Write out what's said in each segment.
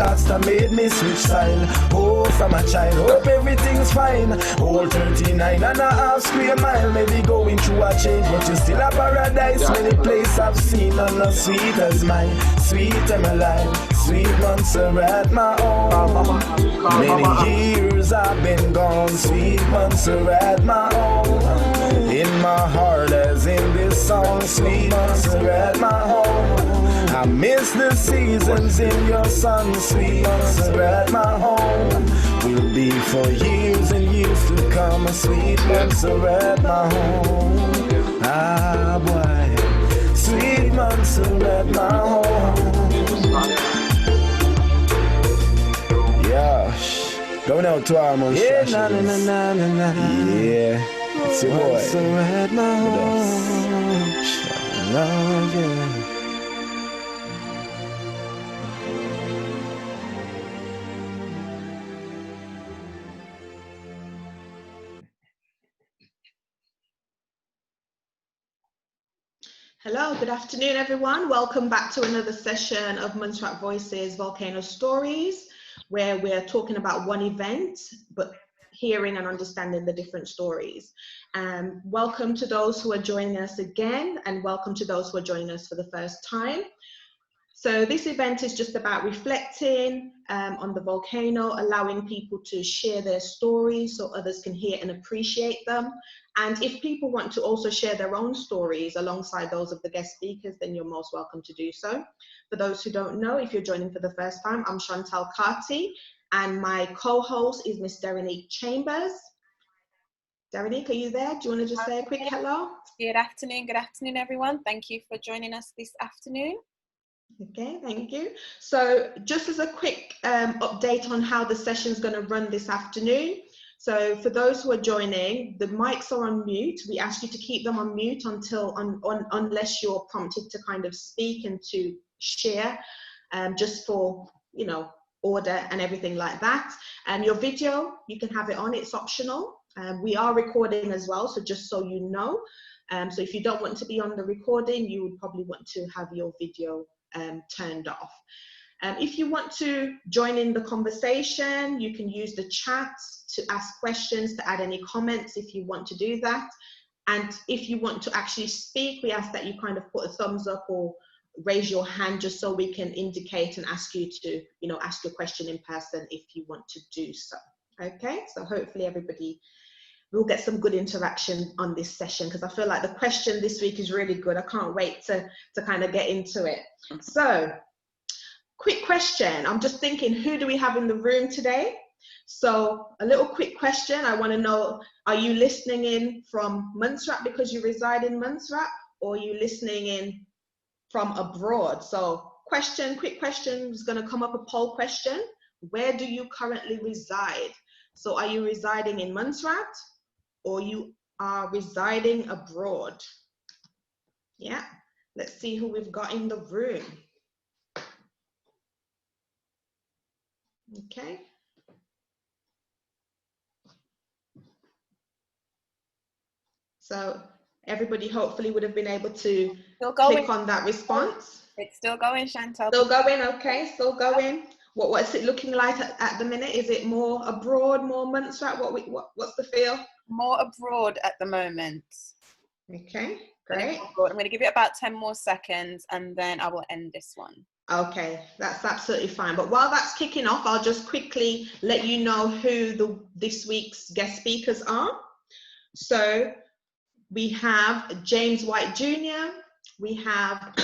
Rasta made me switch style. Oh, from a child, hope everything's fine. Old 39 and a half square mile. Maybe going through a change, but you still a paradise. Many places I've seen and not sweet as mine. Sweet and alive, sweet Montserrat, my own. Many years I've been gone. Sweet Montserrat, my own. In my heart as in this song. Sweet Montserrat, my home. I miss the seasons in your sun. Sweet Montserrat, my home. Will be for years and years to come. Sweet Montserrat, my home. Ah, boy. Sweet Montserrat, my home. Yeah. Going out to our Montserrat. Yeah, yeah. It's your boy. Montserrat, my home. Love, yeah. Hello, good afternoon, everyone. Welcome back to another session of Montserrat Voices Volcano Stories, where we're talking about one event, but hearing and understanding the different stories. Welcome to those who are joining us again, and welcome to those who are joining us for the first time. So this event is just about reflecting on the volcano, allowing people to share their stories so others can hear and appreciate them. And if people want to also share their own stories alongside those of the guest speakers, then you're most welcome to do so. For those who don't know, if you're joining for the first time, I'm Chantal Carty, and my co-host is Miss Derenique Chambers. Derenique, are you there? Do you want to just say a quick hello? Good afternoon, everyone. Thank you for joining us this afternoon. Okay, thank you. So just as a quick update on how the session is going to run this afternoon. So for those who are joining, the mics are on mute. We ask you to keep them on mute until unless you're prompted to kind of speak and to share, just for, you know, order and everything like that. And your video, you can have it on, it's optional. We are recording as well, so just so you know. So if you don't want to be on the recording, you would probably want to have your video turned off. If you want to join in the conversation, you can use the chat to ask questions, to add any comments if you want to do that. And if you want to actually speak, we ask that you kind of put a thumbs up or raise your hand just so we can indicate and ask you to, you know, ask your question in person if you want to do so. Okay, so hopefully everybody will get some good interaction on this session, because I feel like the question this week is really good. I can't wait to kind of get into it. So, quick question. I'm just thinking, who do we have in the room today? So a little quick question. I want to know, are you listening in from Montserrat because you reside in Montserrat, or are you listening in from abroad? So quick question is going to come up, a poll question. Where do you currently reside? So are you residing in Montserrat, or you are residing abroad? Yeah, let's see who we've got in the room. Okay. So everybody hopefully would have been able to click on that response. It's still going, Chantal. Still going, okay, still going. What's it looking like at the minute? Is it more abroad, more Montserrat? What's the feel? More abroad at the moment. Okay, great. I'm going to give it about 10 more seconds and then I will end this one. Okay, that's absolutely fine. But while that's kicking off, I'll just quickly let you know who this week's guest speakers are. So we have James White Jr., we have,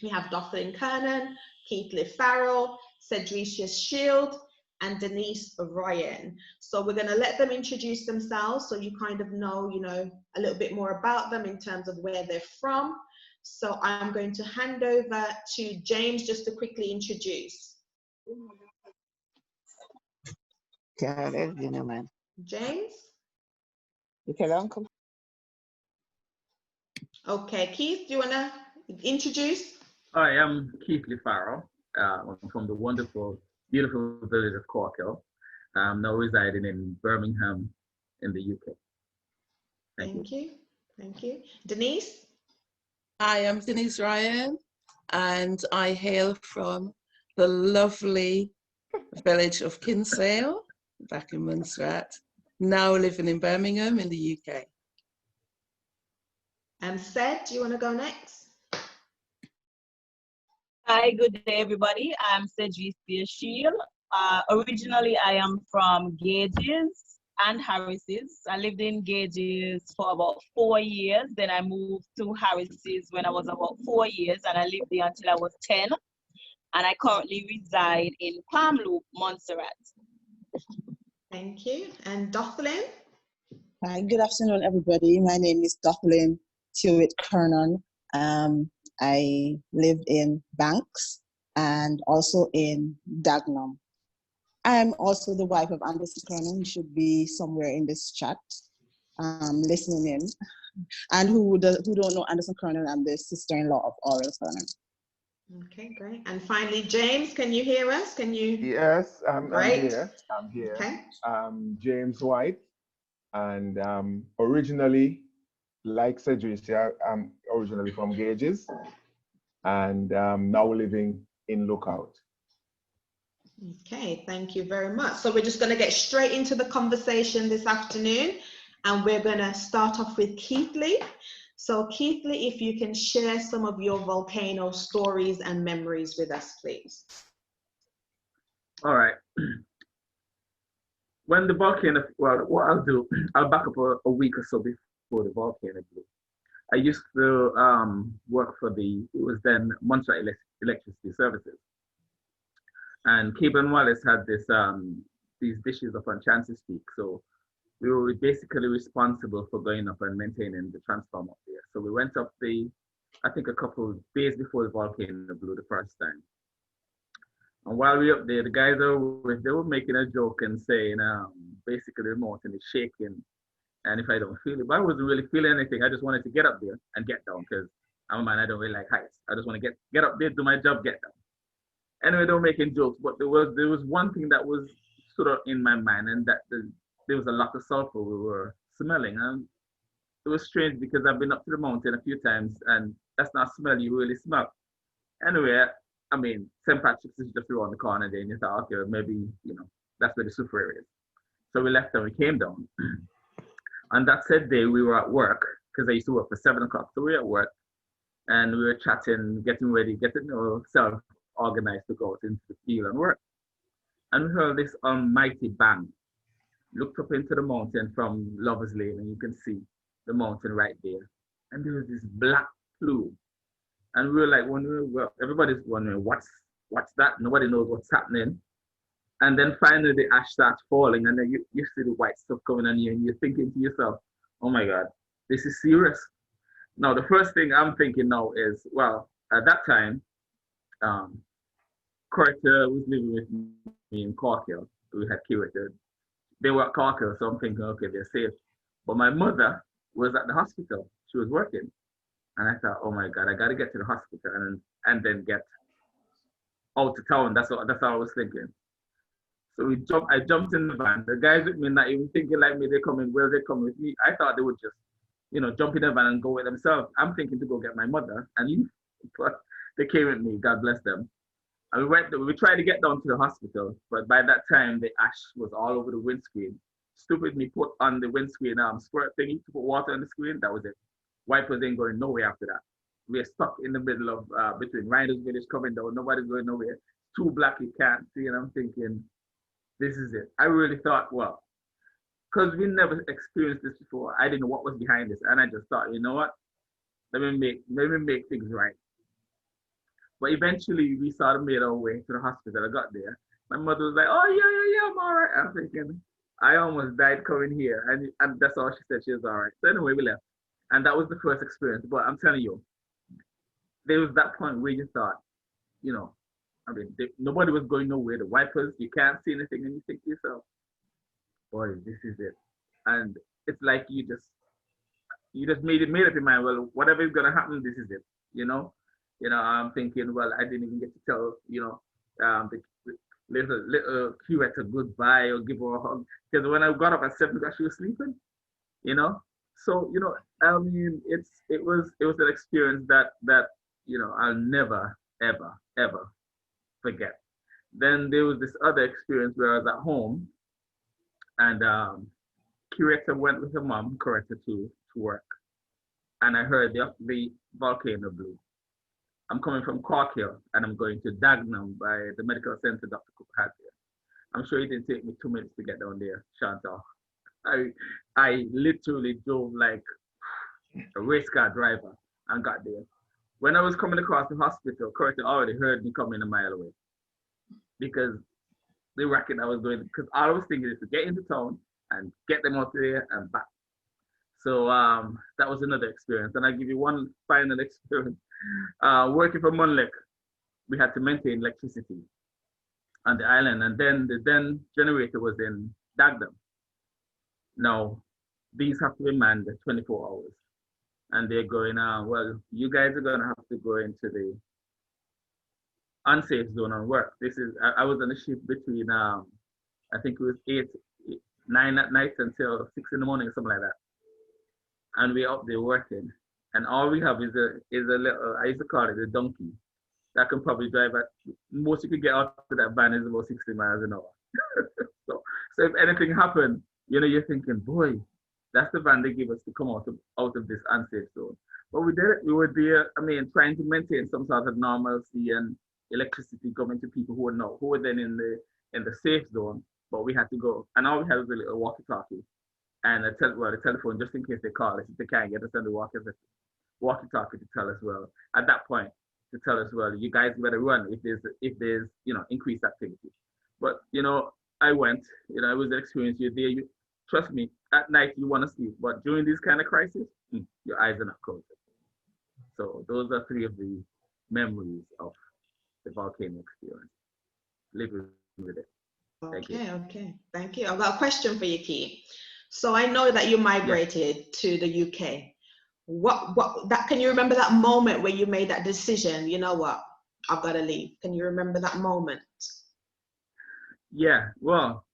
we have Dothlin Kernan, Keithley Farrell, Cedricius Shield, and Denise Ryan. So we're going to let them introduce themselves so you kind of know, you know, a little bit more about them in terms of where they're from. So I'm going to hand over to James just to quickly introduce. James? Okay, Keith, do you want to introduce? Hi, I'm Keithley Farrell. I'm from the wonderful, beautiful village of Corkhill. I'm now residing in Birmingham in the UK. Thank you. Thank you. Denise? Hi, I'm Denise Ryan, and I hail from the lovely village of Kinsale, back in Montserrat, now living in Birmingham in the UK. And Seth, do you want to go next? Hi, good day, everybody. I'm Cedricia Shield. Originally, I am from Gauges and Harris's. I lived in Gauges for about 4 years. Then I moved to Harris's when I was about 4 years, and I lived there until I was 10. And I currently reside in Palm Loop, Montserrat. Thank you. And Dothlin? Hi, good afternoon, everybody. My name is Dothlin Tewitt Kernan. I lived in Banks and also in Dagenham. I'm also the wife of Anderson Kernan, who should be somewhere in this chat, listening in. And who don't know Anderson Kernan, I'm the sister-in-law of Aurel Kernan. Okay, great. And finally, James, can you hear us? Can you? Yes, I'm here. Okay. James White, and originally, like Cedricia, I'm originally from Gauges, and now living in Lookout. Okay, thank you very much. So we're just going to get straight into the conversation this afternoon, and we're going to start off with Keithley. So Keithley, if you can share some of your volcano stories and memories with us, please. All right. When the volcano, well, what I'll do, I'll back up a week or so before the volcano blew. I used to work for it was then Montserrat Electricity Services. And Cable and Wallace had these dishes up on Chances Peak. So we were basically responsible for going up and maintaining the transformer up there. So we went up I think a couple of days before the volcano blew the first time. And while we were up there, the guys they were making a joke and saying, basically the mountain is shaking. And if I don't feel it, but I wasn't really feeling anything. I just wanted to get up there and get down because I'm a man, I don't really like heights. I just want to get up there, do my job, get down. Anyway, they were making jokes, but there was one thing that was sort of in my mind, and that there was a lot of sulfur we were smelling. And it was strange because I've been up to the mountain a few times, and that's not a smell you really smell. Anyway, I mean, St. Patrick's is just around the corner there, and you thought, okay, maybe, that's where the super area is. So we left and we came down. And that said day, we were at work, because I used to work for 7 o'clock. So we were at work, and we were chatting, getting ready, getting ourselves organized to go out into the field and work. And we heard this almighty bang. Looked up into the mountain from Lover's Lane, and you can see the mountain right there. And there was this black plume. And we were like, everybody's wondering, what's that? Nobody knows what's happening. And then finally the ash starts falling, and then you see the white stuff coming on you, and you're thinking to yourself, oh my God, this is serious. Now, the first thing I'm thinking now is, well, at that time, Kurt was living with me in Corkhill. We had curated. They were at Corkhill, so I'm thinking, okay, they're safe. But my mother was at the hospital. She was working. And I thought, oh my God, I got to get to the hospital and then get out to town. That's all I was thinking. So I jumped in the van. The guys with me not even thinking like me, they're coming with me. I thought they would just, jump in the van and go with themselves. I'm thinking to go get my mother, but they came with me, God bless them. And we tried to get down to the hospital, but by that time, the ash was all over the windscreen. Stupid me put on the windscreen squirt thingy to put water on the screen, that was it. Wipers ain't going nowhere after that. We're stuck in the middle of, between Riders Village coming down, nobody's going nowhere. Too black, you can't see, and I'm thinking, this is it. I really thought, well, because we never experienced this before, I didn't know what was behind this, and I just thought, you know what? Let me make things right. But eventually, we sort of made our way to the hospital. I got there. My mother was like, oh, yeah, I'm all right. I'm thinking, I almost died coming here. And that's all she said. She was all right. So anyway, we left. And that was the first experience. But I'm telling you, there was that point where you thought, nobody was going nowhere. The wipers, you can't see anything. And you think to yourself, boy, this is it. And it's like you just made up your mind, well, whatever is going to happen, this is it, I'm thinking, well, I didn't even get to tell, the little curator goodbye or give her a hug. Because when I got up at 7 o'clock, she was sleeping, So, I mean, it was an experience that I'll never, ever, ever forget. Then there was this other experience where I was at home, and curator went with her mom, curator to work, and I heard the volcano blew. I'm coming from Cork Hill, and I'm going to Dagenham by the medical center Dr. Cook had there. I'm sure it didn't take me 2 minutes to get down there, Chantal. I literally drove like a race car driver and got there. When I was coming across the hospital, Curtin already heard me coming a mile away because the racket I was going, because all I was thinking is to get into town and get them out there and back. So that was another experience. And I'll give you one final experience. Working for Monlek, we had to maintain electricity on the island, and then the generator was in Dagenham. Now, these have to be manned 24 hours. And they're going, well, you guys are going to have to go into the unsafe zone and work. This is, I was on a shift between, I think it was 9 at night until 6 in the morning, something like that. And we're up there working. And all we have is a little, I used to call it a donkey, that can probably drive at, most you could get out of that van is about 60 miles an hour. so if anything happened, you know, you're thinking, boy, that's the van they give us to come out of this unsafe zone. But we did it. We were there, I mean, trying to maintain some sort of normalcy and electricity coming to people who were then in the safe zone, but we had to go. And all we had was a little walkie-talkie and the telephone, just in case they call us, if they can't get us on the walkie-talkie to tell us, well, at that point, to tell us, well, you guys better run if there's you know, increased activity. But, you know, I went, you know, it was an experience. You're there, trust me, at night you want to sleep, but during these kind of crises, your eyes are not closed. So those are 3 of the memories of the volcano experience. Living with it. Okay. Thank you. I've got a question for you, Keith. So I know that you migrated to the UK. Can you remember that moment where you made that decision? You know what? I've got to leave. Can you remember that moment? Yeah. Well,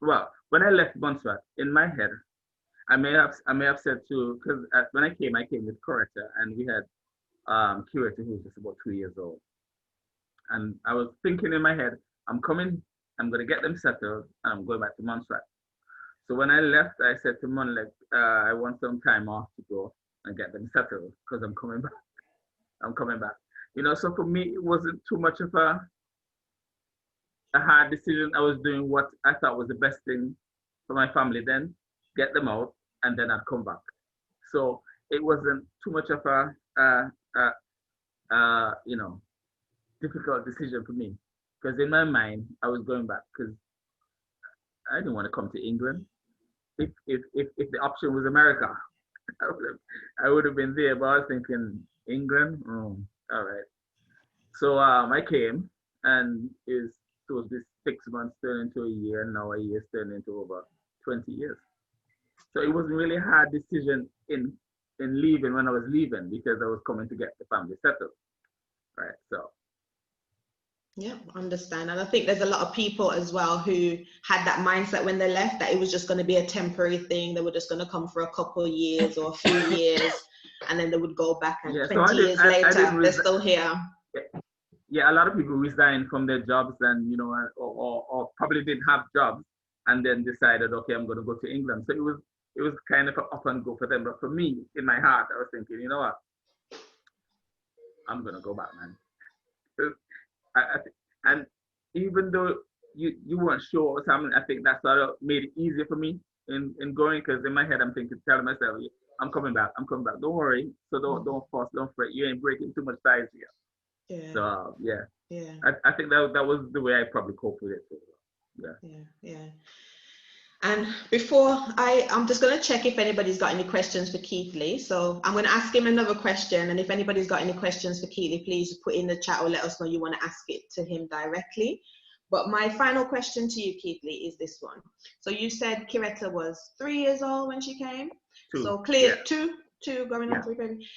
well, when I left Montserrat, in my head, I may have said to, because when I came with curator, and we had curator who was just about 3 years old, and I was thinking in my head, I'm coming, I'm gonna get them settled, and I'm going back to Montserrat. So when I left, I said to Monlek, I want some time off to go and get them settled because I'm coming back. I'm coming back. You know, so for me, it wasn't too much of a hard decision. I was doing what I thought was the best thing for my family then, get them out, and then I'd come back. So it wasn't too much of a you know, difficult decision for me. Because in my mind, I was going back because I didn't want to come to England. If the option was America, I would have been there. But I was thinking, England? All right. So I came, and it was this 6 months turned into a year, and now a year's turned into over 20 years. So it wasn't really a hard decision in leaving when I was leaving, because I was coming to get the family settled. Right. So. Yeah, understand. And I think there's a lot of people as well who had that mindset when they left, that it was just going to be a temporary thing. They were just going to come for a couple of years or a few years, and then they would go back, and 20 years later, they're still here. Yeah, a lot of people resigned from their jobs, and, you know, or probably didn't have jobs, and then decided, okay, I'm going to go to England. So it was kind of an up and go for them. But for me, in my heart, I was thinking, you know what? I'm going to go back, man. And even though you weren't sure what was happening, I think that sort of made it easier for me in going, because in my head I'm thinking, telling myself, I'm coming back. Don't worry. So don't force, don't fret. You ain't breaking too much ties here. Yeah. So yeah. I think that was the way I probably coped with it. Yeah. And before I'm just going to check if anybody's got any questions for Keith Lee. So I'm going to ask him another question. And if anybody's got any questions for Keith Lee, please put in the chat or let us know you want to ask it to him directly. But my final question to you, Keith Lee, is this one. So you said Kiretta was 3 years old when she came. 2. So clear, yeah. two going on 3 baby.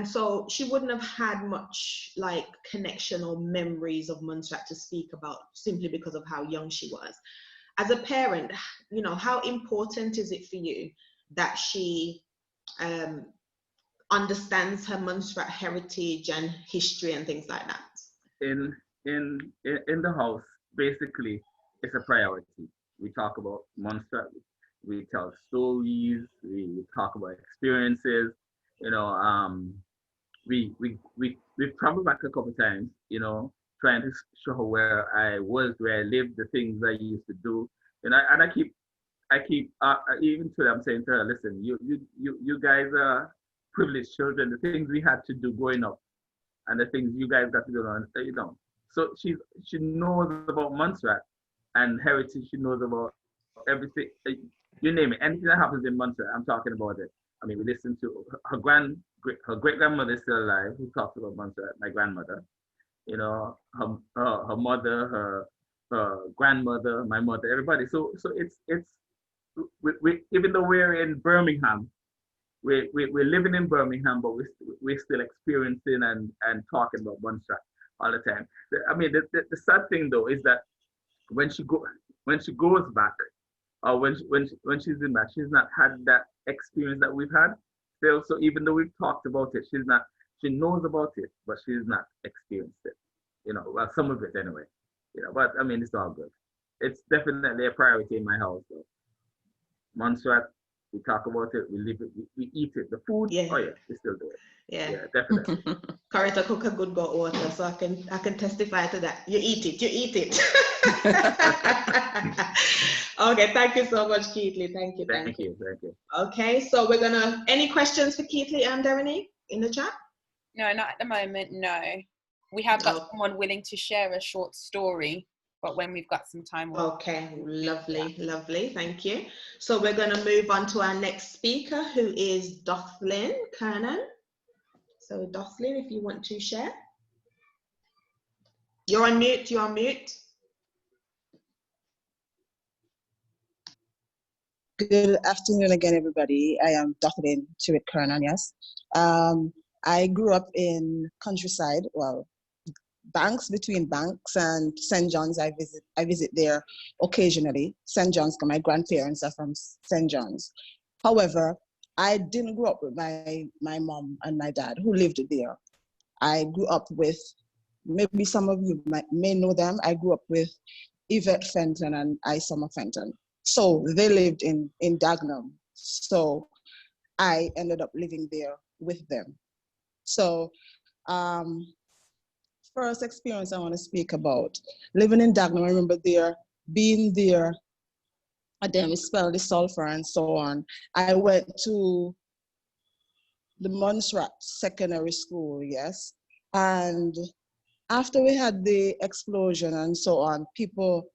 So she wouldn't have had much like connection or memories of Montserrat to speak about, simply because of how young she was. As a parent, you know, how important is it for you that she understands her Montserrat heritage and history and things like that? In the house, basically, it's a priority. We talk about Montserrat. We tell stories. We talk about experiences. You know, we've traveled back a couple times. You know, trying to show her where I was, where I lived, the things I used to do. And I keep even to them saying to her, listen, you guys are privileged children. The things we had to do growing up, and the things you guys got to do, you know. So she knows about Montserrat and heritage. She knows about everything. You name it. Anything that happens in Montserrat, I'm talking about it. I mean, we listen to her great grandmother is still alive, who talks about Montserrat. My grandmother, you know, her mother, her grandmother, my mother, everybody. So it's we even though we're in Birmingham, we're living in Birmingham, but we're still experiencing and talking about Montserrat all the time. I mean, the sad thing though is that when she goes back, or when she's in back, she's not had that experience that we've had still. So even though we've talked about it, she knows about it, but she's not experienced it. You know, well, some of it anyway. You know, but I mean, it's all good. It's definitely a priority in my house though. Montserrat, we talk about it, we live it, we eat it. The food, Yeah. oh yeah, we still do it. Yeah. Yeah, definitely. Correct, I cook a good goat water, so I can testify to that. You eat it. Okay, thank you so much, Keithley. Thank you. Okay, so we're gonna, any questions for Keithley and Derenie in the chat? No, not at the moment, no. We have got someone willing to share a short story, but when we've got some time. Okay, lovely, thank you. So we're gonna move on to our next speaker, who is Dothlin Kernan. So Dothlin, if you want to share. You're on mute. Good afternoon again, everybody. I am Dothlin Kernan, yes. I grew up in countryside, well, Banks, between Banks and St. John's. I visit there occasionally. St. John's, because my grandparents are from St. John's. However, I didn't grow up with my mom and my dad, who lived there. I grew up with, maybe some of you may know them, I grew up with Yvette Fenton and Isama Fenton. So they lived in Dagenham. So I ended up living there with them. So first experience I want to speak about, living in Dagenham, I remember being there, and then we spelled the sulfur and so on. I went to the Montserrat Secondary School, yes. And after we had the explosion and so on, people,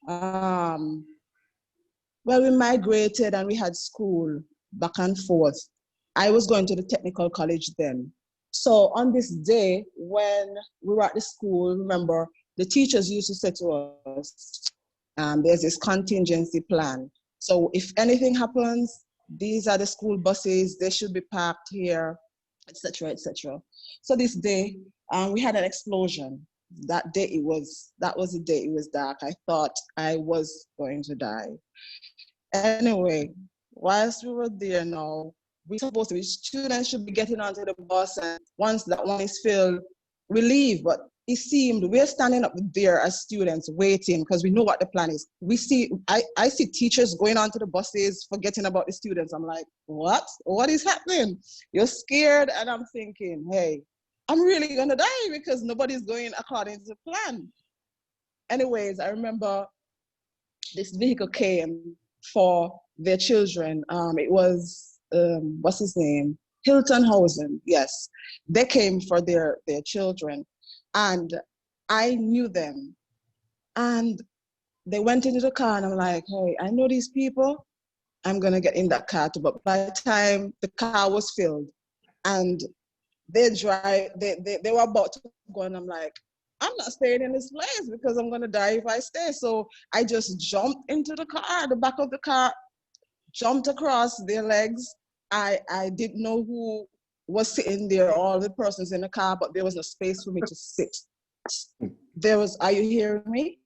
well, we migrated and we had school back and forth. I was going to the technical college then. So on this day, when we were at the school, remember, the teachers used to say to us, there's this contingency plan. So if anything happens, these are the school buses, they should be parked here, etc., etc. So this day, we had an explosion. That was the day it was dark. I thought I was going to die. Anyway, whilst we were there now, students should be getting onto the bus, and once that one is filled, we leave. But it seemed we're standing up there as students waiting because we know what the plan is. I see teachers going onto the buses, forgetting about the students. I'm like, what is happening? You're scared, and I'm thinking, hey, I'm really gonna die because nobody's going according to the plan. Anyways, I remember this vehicle came for their children. It was what's his name? Hilton Housen, yes. They came for their children, and I knew them. And they went into the car, and I'm like, hey, I know these people. I'm gonna get in that car too. But by the time the car was filled, and they were about to go, and I'm like, I'm not staying in this place because I'm gonna die if I stay. So I just jumped into the car, the back of the car, jumped across their legs. I didn't know who was sitting there, all the persons in the car, but there was no space for me to sit. Are you hearing me?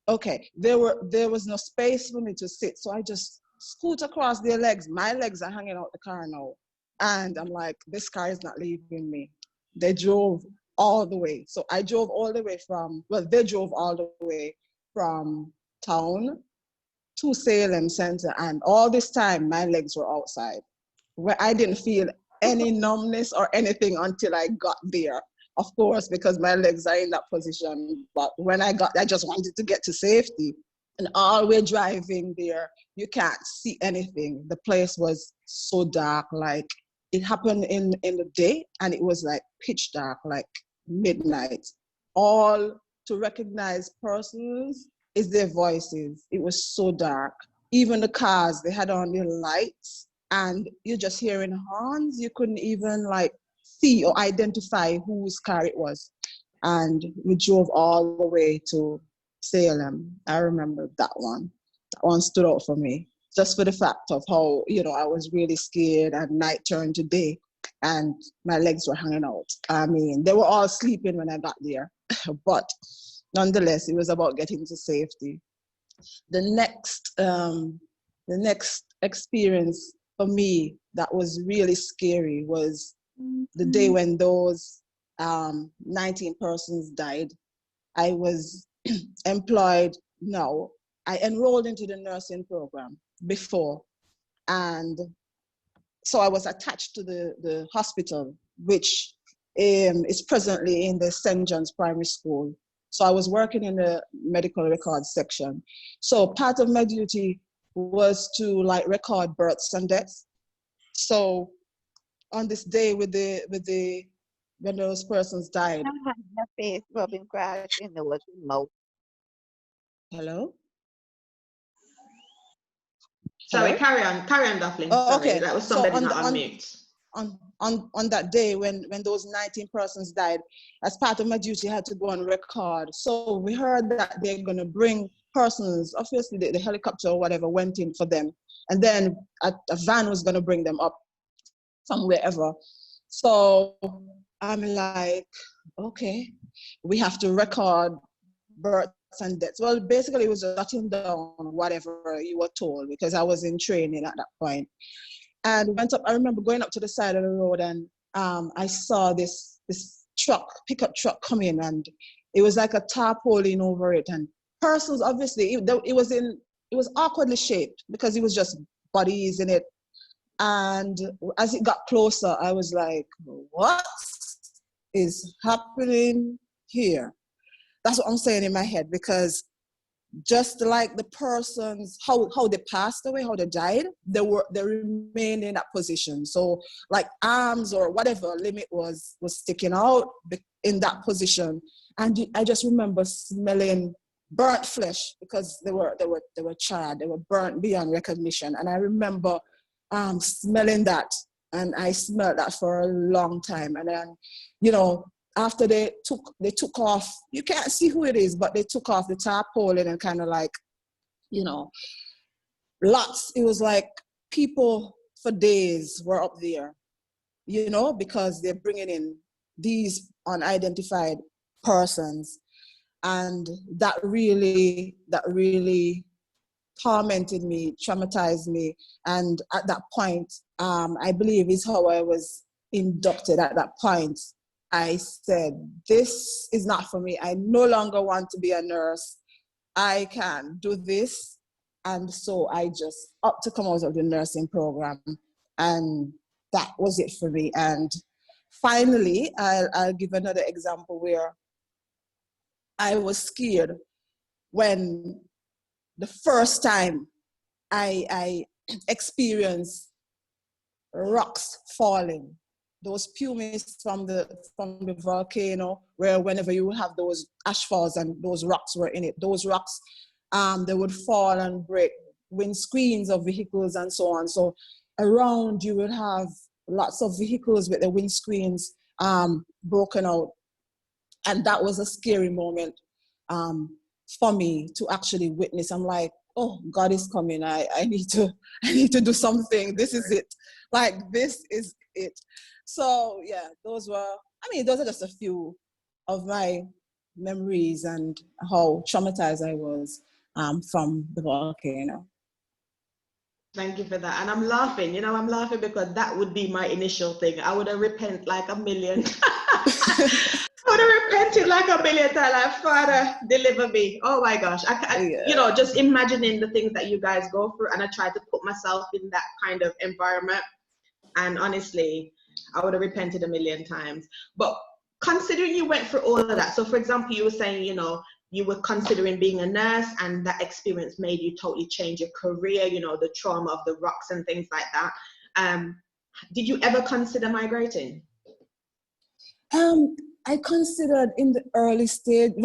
Okay, there was no space for me to sit. So I just scoot across their legs. My legs are hanging out the car now. And I'm like, this car is not leaving me. They drove all the way. So I drove all the way from, well, they drove all the way from town to Salem Center. And all this time, my legs were outside, where I didn't feel any numbness or anything until I got there. Of course, because my legs are in that position. But when I just wanted to get to safety. And all we're driving there, you can't see anything. The place was so dark, like it happened in the day, and it was like pitch dark, like midnight. All to recognize persons is their voices. It was so dark. Even the cars, they had on their lights, and you're just hearing horns. You couldn't even like see or identify whose car it was. And we drove all the way to Salem. I remember that one. That one stood out for me, just for the fact of how, I was really scared, and night turned to day and my legs were hanging out. I mean, they were all sleeping when I got there, but nonetheless, it was about getting to safety. The next experience for me that was really scary was the day when those 19 persons died. I was employed now. I enrolled into the nursing program before, and so I was attached to the hospital, which is presently in the St. John's Primary School. So I was working in the medical records section. So part of my duty was to like record births and deaths. So on this day when those persons died. Your face rubbing crash in the working mouth. Hello? Sorry, Hello? carry on, Dufflin. Oh, Sorry, okay. that was So somebody not on mute. On that day when those 19 persons died, as part of my duty, I had to go and record. So we heard that they're going to bring persons, obviously the helicopter or whatever went in for them. And then a van was going to bring them up from wherever. So I'm like, okay, we have to record births and deaths. Well, basically it was jotting down whatever you were told, because I was in training at that point. And went up, I remember going up to the side of the road, and I saw this pickup truck come in, and it was like a tarpaulin over it. And persons, obviously, it was awkwardly shaped because it was just bodies in it. And as it got closer, I was like, what is happening here? That's what I'm saying in my head, because just like the persons, how they passed away, how they died, they remained in that position. So like arms or whatever limit was sticking out in that position. And I just remember smelling burnt flesh, because they were charred, they were burnt beyond recognition. And I remember smelling that, and I smelled that for a long time. And then, after they took off, you can't see who it is, but they took off the tarpaulin and kind of like, lots, it was like people for days were up there, because they're bringing in these unidentified persons. And that really tormented me, traumatized me. And at that point, I believe is how I was inducted. At that point, I said, this is not for me. I no longer want to be a nurse. I can't do this. And so I just opted to come out of the nursing program. And that was it for me. And finally, I'll give another example where I was scared when the first time I experienced rocks falling. Those pumice from the volcano, where whenever you have those ash falls and those rocks were in it, those rocks, they would fall and break windscreens of vehicles and so on. So around you would have lots of vehicles with the windscreens broken out. And that was a scary moment for me to actually witness. I'm like, oh, God is coming. I need to do something. This is it. Like, this is it. So yeah, those are just a few of my memories and how traumatized I was from the volcano. Thank you for that. And I'm laughing, I'm laughing because that would be my initial thing. I would have repented like a million. I would have repented like a million times, like, Father, deliver me. Oh my gosh. Just imagining the things that you guys go through, and I try to put myself in that kind of environment. And honestly, I would have repented a million times. But considering you went through all of that, so for example, you were saying, you were considering being a nurse, and that experience made you totally change your career, the trauma of the rocks and things like that. Did you ever consider migrating? I considered in the early stages,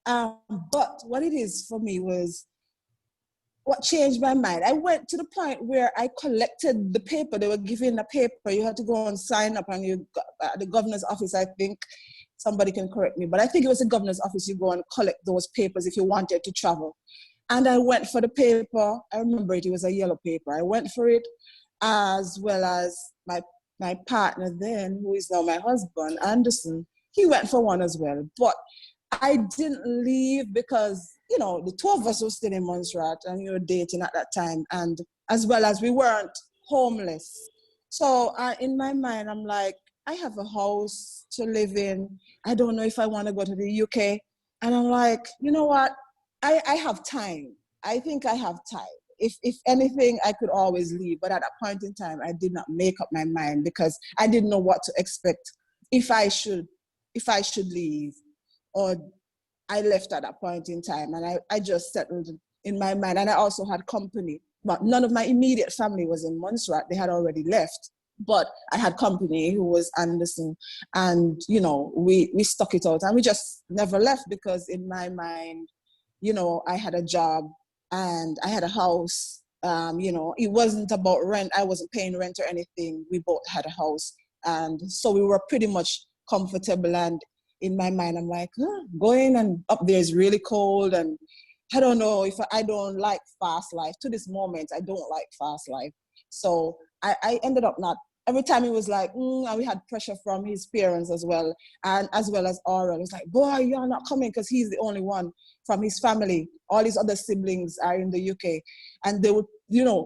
but what it is for me was, what changed my mind, I went to the point where I collected the paper. They were giving a paper. You had to go and sign up, and you got at the governor's office, I think. Somebody can correct me, but I think it was the governor's office. You go and collect those papers if you wanted to travel. And I went for the paper. I remember it was a yellow paper. I went for it, as well as my partner then, who is now my husband, Anderson. He went for one as well. But I didn't leave because, the two of us were still in Montserrat, and we were dating at that time. And as well as we weren't homeless. So in my mind, I'm like, I have a house to live in. I don't know if I want to go to the UK. And I'm like, you know what? I have time. I think I have time. If anything, I could always leave. But at that point in time, I did not make up my mind because I didn't know what to expect if I should leave, or I left at that point in time. And I just settled in my mind. And I also had company. But none of my immediate family was in Montserrat. They had already left. But I had company who was Anderson, and we stuck it out, and we just never left because in my mind, I had a job and I had a house. It wasn't about rent. I wasn't paying rent or anything. We both had a house, and so we were pretty much comfortable. And in my mind, I'm like, going and up there is really cold, and I don't know if I don't like fast life. To this moment, I don't like fast life. So I ended up not. Every time he was like, and we had pressure from his parents as well, and as well as Oral. It was like, boy, you're not coming, because he's the only one from his family. All his other siblings are in the UK. And they would,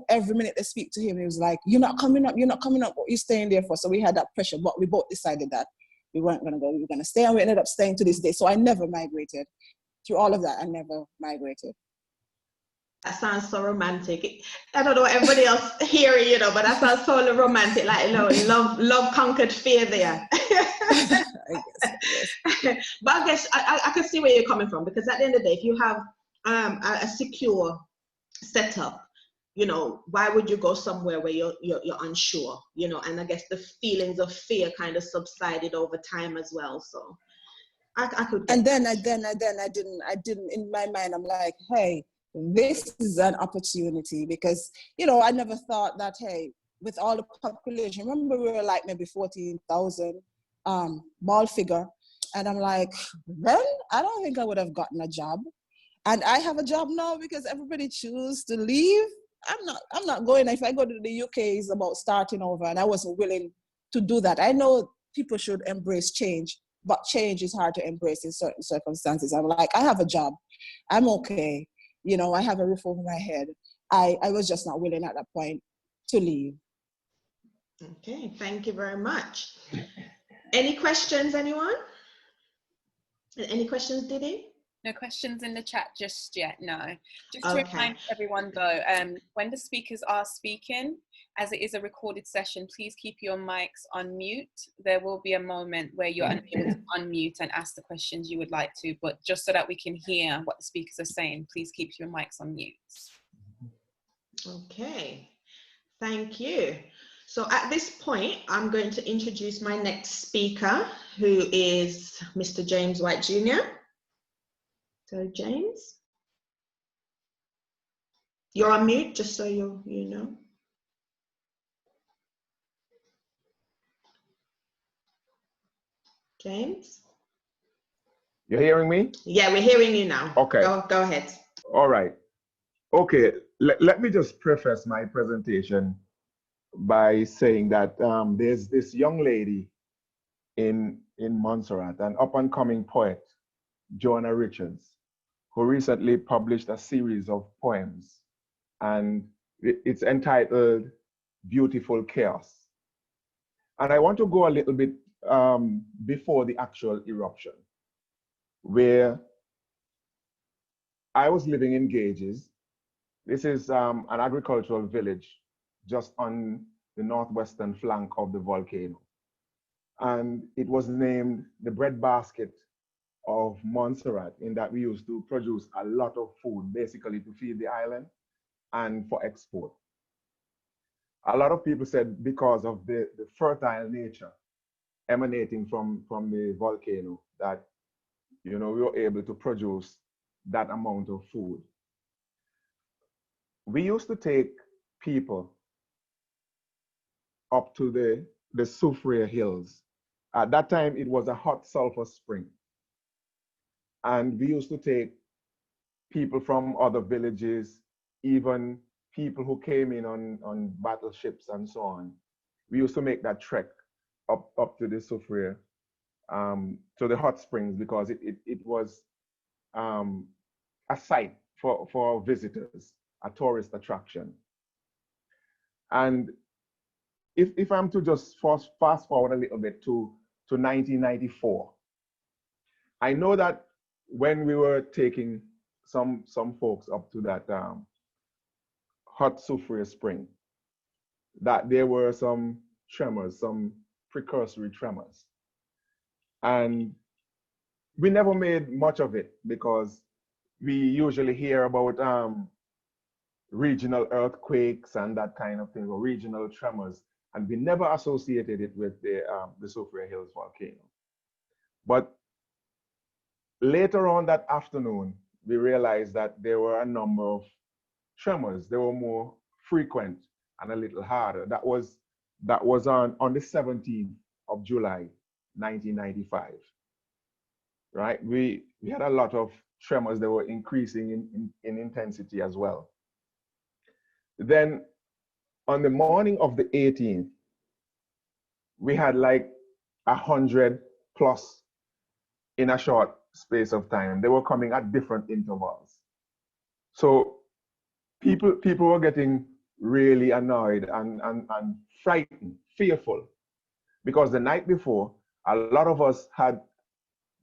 every minute they speak to him, he was like, you're not coming up, what are you staying there for? So we had that pressure, but we both decided that we weren't going to go, we were going to stay, and we ended up staying to this day. So I never migrated. Through all of that, I never migrated. That sounds so romantic. I don't know what everybody else hearing, but that sounds so romantic, like love conquered fear there. I guess. But I guess I can see where you're coming from, because at the end of the day, if you have a secure setup, why would you go somewhere where you're unsure, and I guess the feelings of fear kind of subsided over time as well. So I could. And then I didn't in my mind, I'm like, hey, this is an opportunity, because, I never thought that, hey, with all the population, remember we were like maybe 14,000, ball figure. And I'm like, then I don't think I would have gotten a job. And I have a job now because everybody choose to leave. I'm not going. If I go to the UK, it's about starting over. And I wasn't willing to do that. I know people should embrace change, but change is hard to embrace in certain circumstances. I'm like, I have a job. I'm okay. I have a roof over my head. I was just not willing at that point to leave. Okay, thank you very much. Any questions, anyone? Any questions, Didi? No questions in the chat just yet, no. Just to remind everyone though, when the speakers are speaking, as it is a recorded session, please keep your mics on mute. There will be a moment where you're unable to unmute and ask the questions you would like to, but just so that we can hear what the speakers are saying, please keep your mics on mute. Okay, thank you. So at this point, I'm going to introduce my next speaker, who is Mr. James White Jr. So James, you're on mute, just so you know. James? You're hearing me? Yeah, we're hearing you now. Okay. Go ahead. All right. Okay, let me just preface my presentation by saying that there's this young lady in Montserrat, an up-and-coming poet, Joanna Richards, who recently published a series of poems and it's entitled Beautiful Chaos. And I want to go a little bit before the actual eruption, where I was living in Gauges. This is an agricultural village just on the northwestern flank of the volcano. And it was named the breadbasket of Montserrat, in that we used to produce a lot of food, basically to feed the island and for export. A lot of people said because of the fertile nature emanating from the volcano that, you know, we were able to produce that amount of food. We used to take people up to the Soufriere Hills. At that time, it was a hot sulfur spring. And we used to take people from other villages, even people who came in on battleships and so on. We used to make that trek up to the Soufriere, to the hot springs, because it was a site for visitors, a tourist attraction. And if I'm to just fast forward a little bit to 1994, I know that when we were taking some folks up to that hot Soufriere spring, that there were some tremors, some precursory tremors. And we never made much of it because we usually hear about regional earthquakes and that kind of thing, or regional tremors, and we never associated it with the Soufriere Hills volcano. But later on that afternoon, we realized that there were a number of tremors. They were more frequent and a little harder. That was on the 17th of July, 1995. Right? We had a lot of tremors that were increasing in intensity as well. Then on the morning of the 18th, we had like 100 plus in a short space of time. They were coming at different intervals. So people were getting really annoyed and frightened, fearful, because the night before, a lot of us had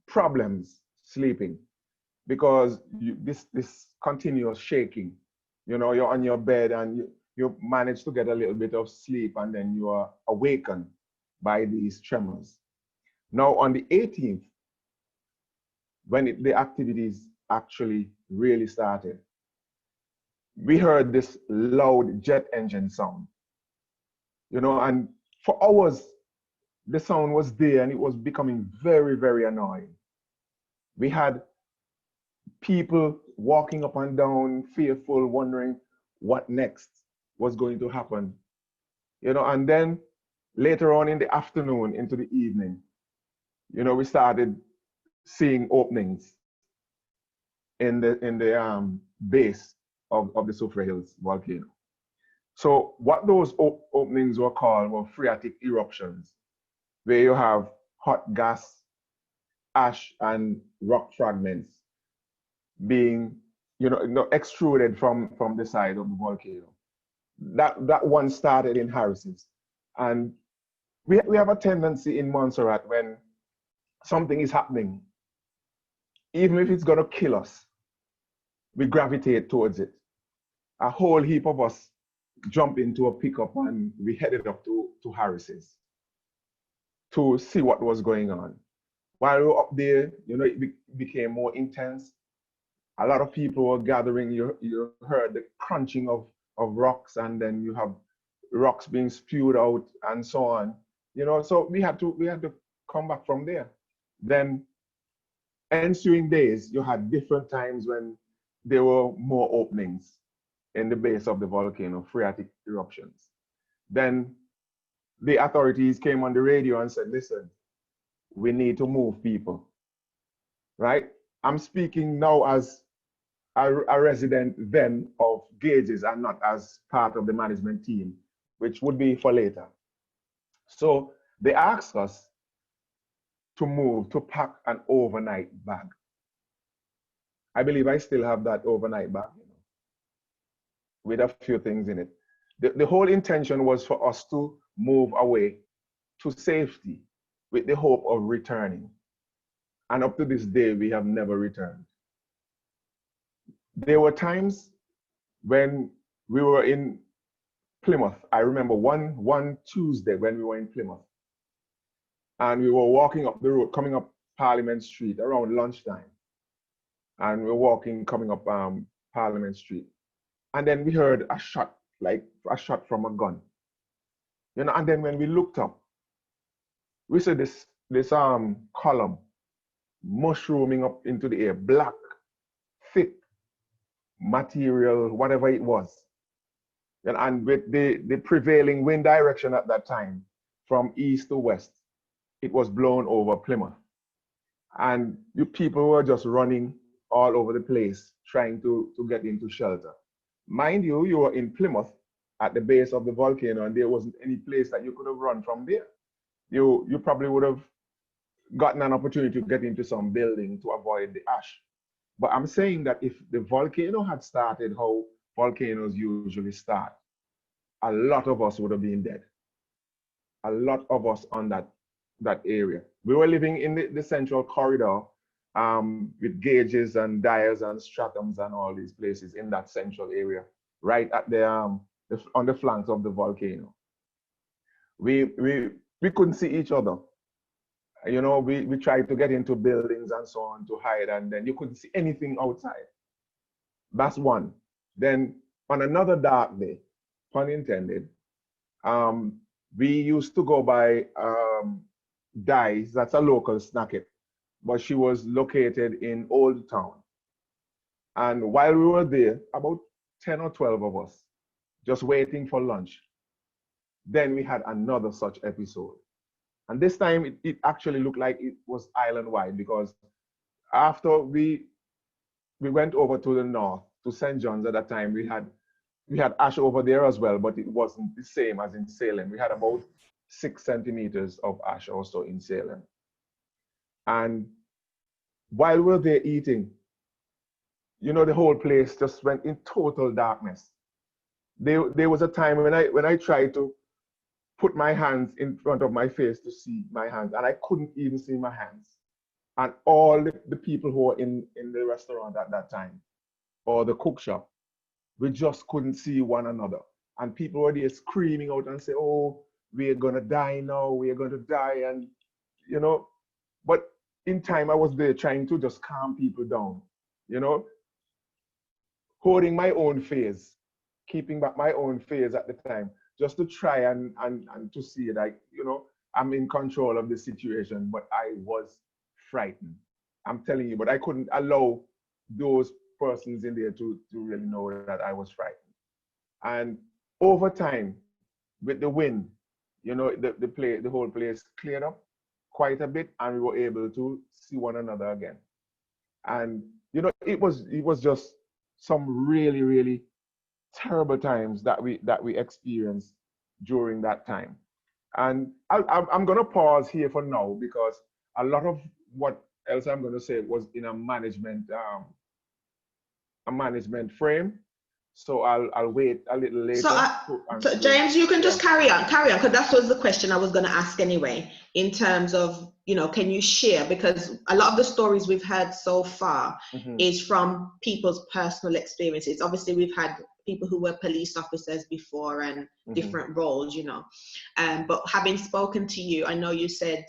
problems sleeping because this continuous shaking. You know, you're on your bed and you manage to get a little bit of sleep, and then you are awakened by these tremors. Now on the 18th, when the activities actually really started, we heard this loud jet engine sound, you know, and for hours, the sound was there and it was becoming very, very annoying. We had people walking up and down, fearful, wondering what next was going to happen, you know. And then later on in the afternoon into the evening, you know, we started seeing openings in the base of the Soufriere Hills volcano. So what those openings were called were phreatic eruptions, where you have hot gas, ash, and rock fragments being, you know, extruded from the side of the volcano. That one started in Harris's. And we have a tendency in Montserrat, when something is happening, even if it's gonna kill us, we gravitate towards it. A whole heap of us jumped into a pickup and we headed up to Harris's to see what was going on. While we were up there, you know, it became more intense. A lot of people were gathering. You heard the crunching of rocks, and then you have rocks being spewed out and so on. You know, so we had to come back from there. Then ensuing days, you had different times when there were more openings in the base of the volcano, phreatic eruptions. Then the authorities came on the radio and said, listen, we need to move people, right? I'm speaking now as a resident then of Gauges and not as part of the management team, which would be for later. So they asked us to move, to pack an overnight bag. I believe I still have that overnight bag. You know. with a few things in it. The whole intention was for us to move away to safety with the hope of returning. And up to this day, we have never returned. There were times when we were in Plymouth. I remember one Tuesday when we were in Plymouth, and we were walking up the road, coming up Parliament Street around lunchtime. And we were walking, coming up Parliament Street. And then we heard a shot, like a shot from a gun. You know, and then when we looked up, we saw this column mushrooming up into the air, black, thick material, whatever it was. And with the prevailing wind direction at that time, from east to west, it was blown over Plymouth. And you people were just running all over the place, trying to get into shelter. Mind you, you were in Plymouth at the base of the volcano, and there wasn't any place that you could have run from there. You probably would have gotten an opportunity to get into some building to avoid the ash. But I'm saying that if the volcano had started how volcanoes usually start, a lot of us would have been dead. A lot of us on that area. We were living in the central corridor with gauges and dials and stratums and all these places in that central area, right at the on the flanks of the volcano. We couldn't see each other. You know, we tried to get into buildings and so on to hide, and then you couldn't see anything outside. That's one. Then on another dark day, pun intended, we used to go by Dice, that's a local snacket, but she was located in Old Town. And while we were there, about 10 or 12 of us, just waiting for lunch, then we had another such episode. And this time it actually looked like it was island-wide, because after we went over to the north, to St. John's at that time, we had ash over there as well, but it wasn't the same as in Salem. We had about 6 centimeters of ash also in Salem. And while we were there eating, you know, the whole place just went in total darkness. There was a time when I tried to put my hands in front of my face to see my hands, and I couldn't even see my hands. And all the people who were in the restaurant at that time, or the cook shop, we just couldn't see one another. And people were there screaming out and say, oh, we're gonna die now, we're gonna die. And, you know, but in time I was there trying to just calm people down, you know, holding my own fears, keeping back my own fears at the time, just to try and to see that, you know, I'm in control of the situation, but I was frightened. I'm telling you, but I couldn't allow those persons in there to really know that I was frightened. And over time, with the wind, you know, the whole place cleared up quite a bit, and we were able to see one another again. And, you know, it was just some really, really terrible times that we experienced during that time. And I'm going to pause here for now, because a lot of what else I'm going to say was in a management frame. So I'll wait a little later. So James, you can just carry on, because that was the question I was going to ask anyway, in terms of, you know, can you share? Because a lot of the stories we've heard so far is from people's personal experiences. Obviously, we've had people who were police officers before and different roles, you know. But having spoken to you, I know you said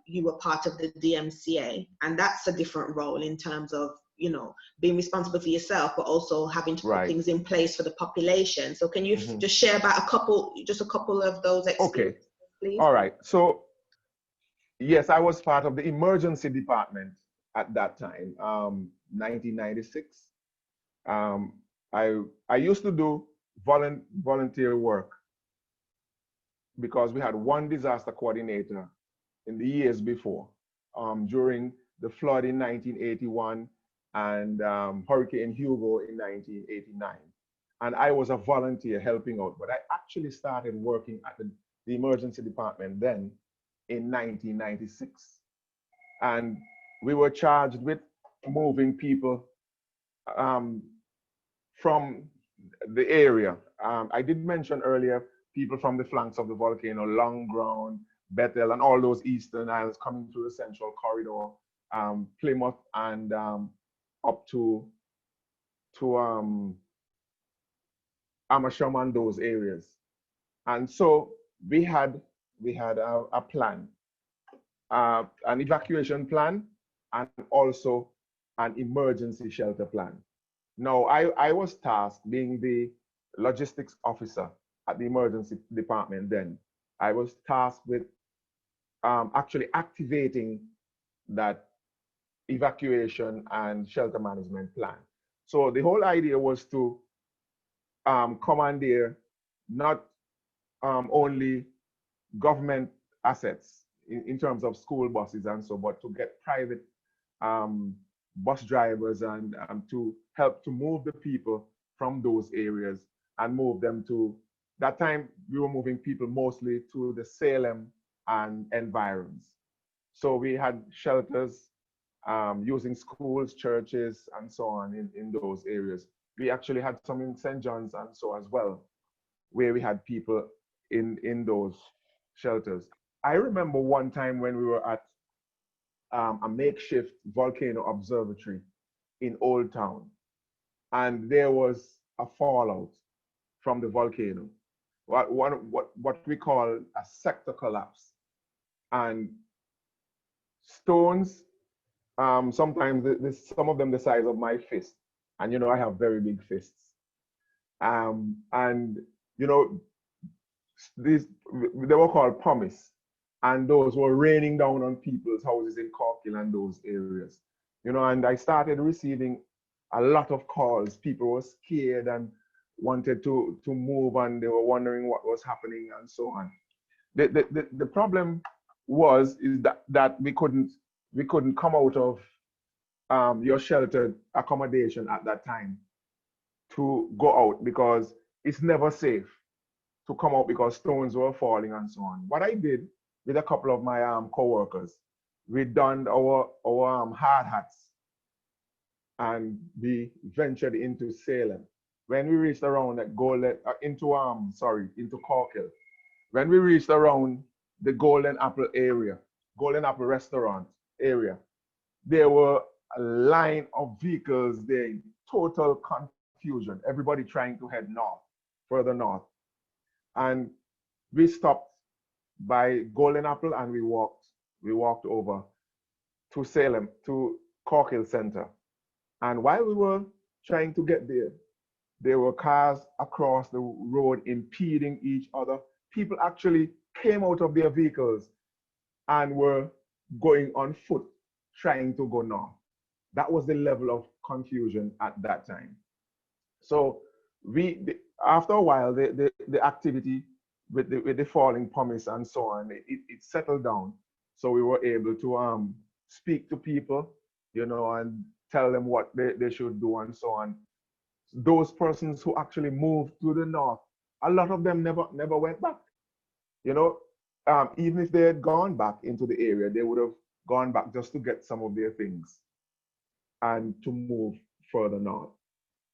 you were part of the DMCA, and that's a different role in terms of, you know, being responsible for yourself, but also having to put things in place for the population. So can you just share about a couple of those experiences, please? All right. So yes, I was part of the emergency department at that time, 1996. I used to do volunteer work because we had one disaster coordinator in the years before, during the flood in 1981 and Hurricane Hugo in 1989. And I was a volunteer helping out, but I actually started working at the emergency department then in 1996. And we were charged with moving people from the area. I did mention earlier people from the flanks of the volcano, Long Ground, Bethel, and all those eastern islands coming through the central corridor, Plymouth, and up to Amersham and those areas. And so we had a plan, an evacuation plan, and also an emergency shelter plan. Now, I was tasked, being the logistics officer at the emergency department then, I was tasked with actually activating that evacuation and shelter management plan. So the whole idea was to commandeer not only government assets in terms of school buses and so, but to get private bus drivers and to help to move the people from those areas and move them to, that time we were moving people mostly to the Salem and environs. So we had shelters using schools, churches, and so on in those areas. We actually had some in St. John's and so as well, where we had people in those shelters. I remember one time when we were at a makeshift volcano observatory in Old Town, and there was a fallout from the volcano, what we call a sector collapse, and stones, sometimes some of them the size of my fist, and I have very big fists, and these, they were called pumice, and those were raining down on people's houses in Corkhill and those areas. And I started receiving a lot of calls. People were scared and wanted to move, and they were wondering what was happening and so on. The problem is that we couldn't come out of your sheltered accommodation at that time to go out, because it's never safe to come out because stones were falling and so on. What I did with a couple of my co-workers, we donned our hard hats and we ventured into Salem. When we reached around that into Corkhill, when we reached around the Golden Apple area, Golden Apple restaurant area, there were a line of vehicles there in total confusion, everybody trying to head north, further north. And we stopped by Golden Apple and we walked over to Salem, to Corkhill Center. And while we were trying to get there were cars across the road impeding each other. People actually came out of their vehicles and were going on foot, trying to go north. That was the level of confusion at that time. So after a while, the activity with the falling pumice and so on, it settled down. So we were able to speak to people, and tell them what they should do and so on. Those persons who actually moved to the north, a lot of them never went back. Even if they had gone back into the area, they would have gone back just to get some of their things and to move further north.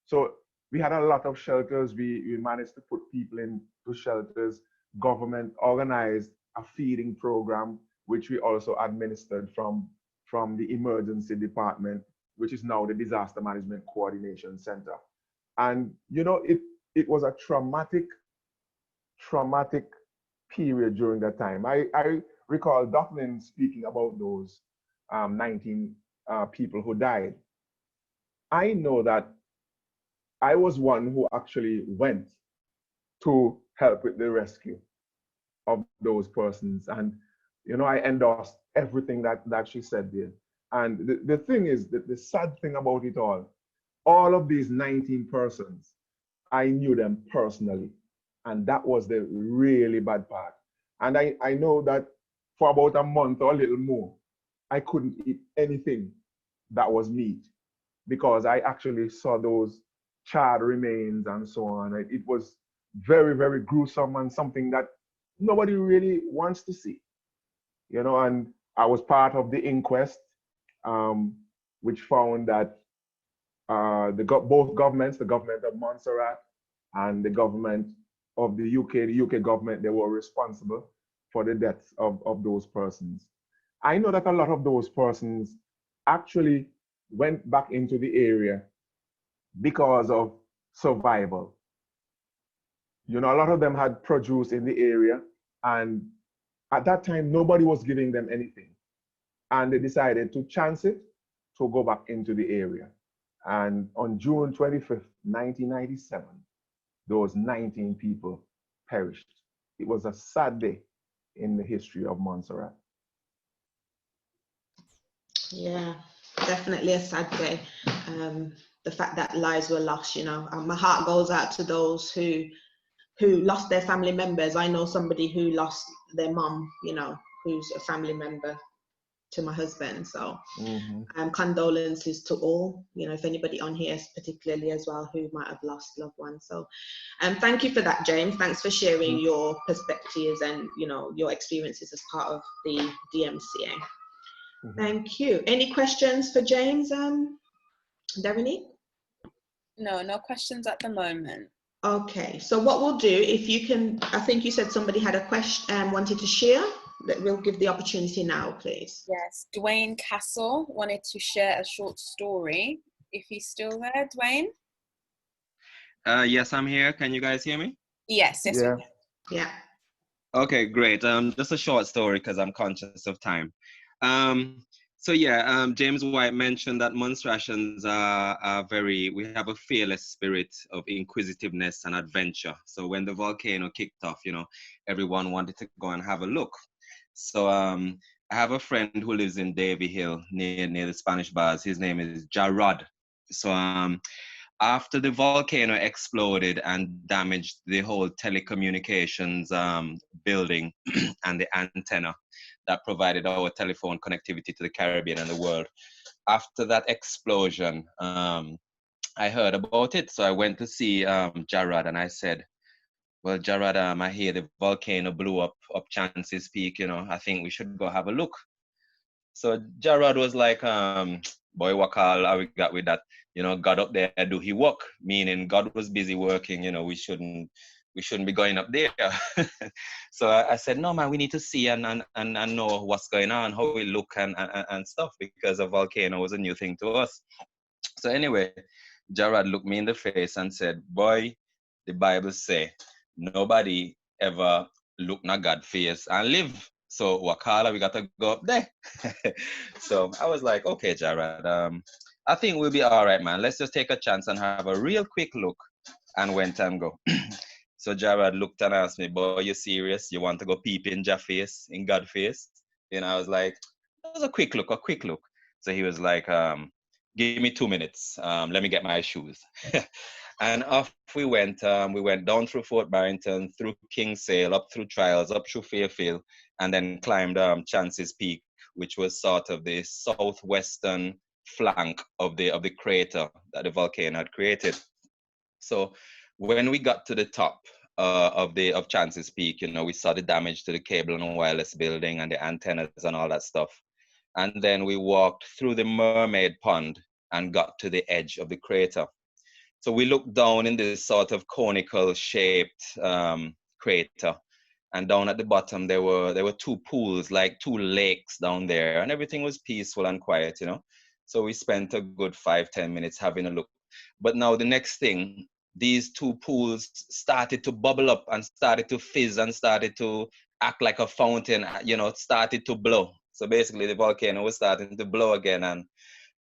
So we had a lot of shelters. We managed to put people into shelters. Government organized a feeding program, which we also administered from the emergency department, which is now the Disaster Management Coordination Center. And it was a traumatic period during that time. I recall Dufflin speaking about those 19 people who died. I know that I was one who actually went to help with the rescue of those persons. And, I endorsed everything that she said there. And the thing is, that the sad thing about it all of these 19 persons, I knew them personally. And that was the really bad part. And I know that for about a month or a little more, I couldn't eat anything that was meat, because I actually saw those charred remains and so on. It was very, very gruesome and something that nobody really wants to see, and I was part of the inquest, which found that both governments, the government of Montserrat and the government of the UK government, they were responsible for the deaths of those persons. I know that a lot of those persons actually went back into the area because of survival. You know, a lot of them had produce in the area, and at that time, nobody was giving them anything. And they decided to chance it to go back into the area. And on June 25th, 1997, those 19 people perished. It was a sad day in the history of Montserrat. Yeah, definitely a sad day. The fact that lives were lost, you know, my heart goes out to those who lost their family members. I know somebody who lost their mom, you know, who's a family member to my husband. So condolences to all, you know, if anybody on here particularly as well who might have lost loved ones. So thank you for that, James. Thanks for sharing your perspectives and, you know, your experiences as part of the DMCA. Thank you. Any questions for James, Darren? No questions at the moment. Okay, so what we'll do, if you can, I think you said somebody had a question, wanted to share, that we'll give the opportunity now, please. Yes, Dwayne Castle wanted to share a short story. If he's still there, Dwayne? Yes, I'm here. Can you guys hear me? Yes. Yeah. Yeah. Okay, great. Just a short story because I'm conscious of time. James White mentioned that Montserratians are we have a fearless spirit of inquisitiveness and adventure. So when the volcano kicked off, you know, everyone wanted to go and have a look. So I have a friend who lives in Davy Hill near the Spanish Bars. His name is Jarrod. So after the volcano exploded and damaged the whole telecommunications building and the antenna that provided our telephone connectivity to the Caribbean and the world, after that explosion, I heard about it. So I went to see Jarrod, and I said, well, Jarrod, I hear the volcano blew up Chance's Peak, you know, I think we should go have a look. So Jarrod was like, boy, what all we got with that? You know, God up there do he work, meaning God was busy working, you know, we shouldn't be going up there. So I said, no, man, we need to see and know what's going on, how we look and stuff, because a volcano was a new thing to us. So anyway, Jarrod looked me in the face and said, boy, the Bible say, nobody ever look na God face and live. So Wakala, we got to go up there. So I was like, okay, Jarrod, I think we'll be all right, man. Let's just take a chance and have a real quick look, and went and go. So Jarrod looked and asked me, boy, you serious? You want to go peep in Jah face, in God face? And I was like, that was a quick look. So he was like, give me 2 minutes. Let me get my shoes. And off we went. We went down through Fort Barrington, through Kinsale, up through Trials, up through Fairfield, and then climbed Chance's Peak, which was sort of the southwestern flank of the crater that the volcano had created. So when we got to the top of Chance's Peak, you know, we saw the damage to the cable and wireless building and the antennas and all that stuff. And then we walked through the Mermaid Pond and got to the edge of the crater. So we looked down in this sort of conical shaped crater, and down at the bottom there were two pools, like two lakes down there, and everything was peaceful and quiet, you know. So we spent a good 5-10 minutes having a look. But now the next thing, these two pools started to bubble up and started to fizz and started to act like a fountain, you know, started to blow. So basically the volcano was starting to blow again, and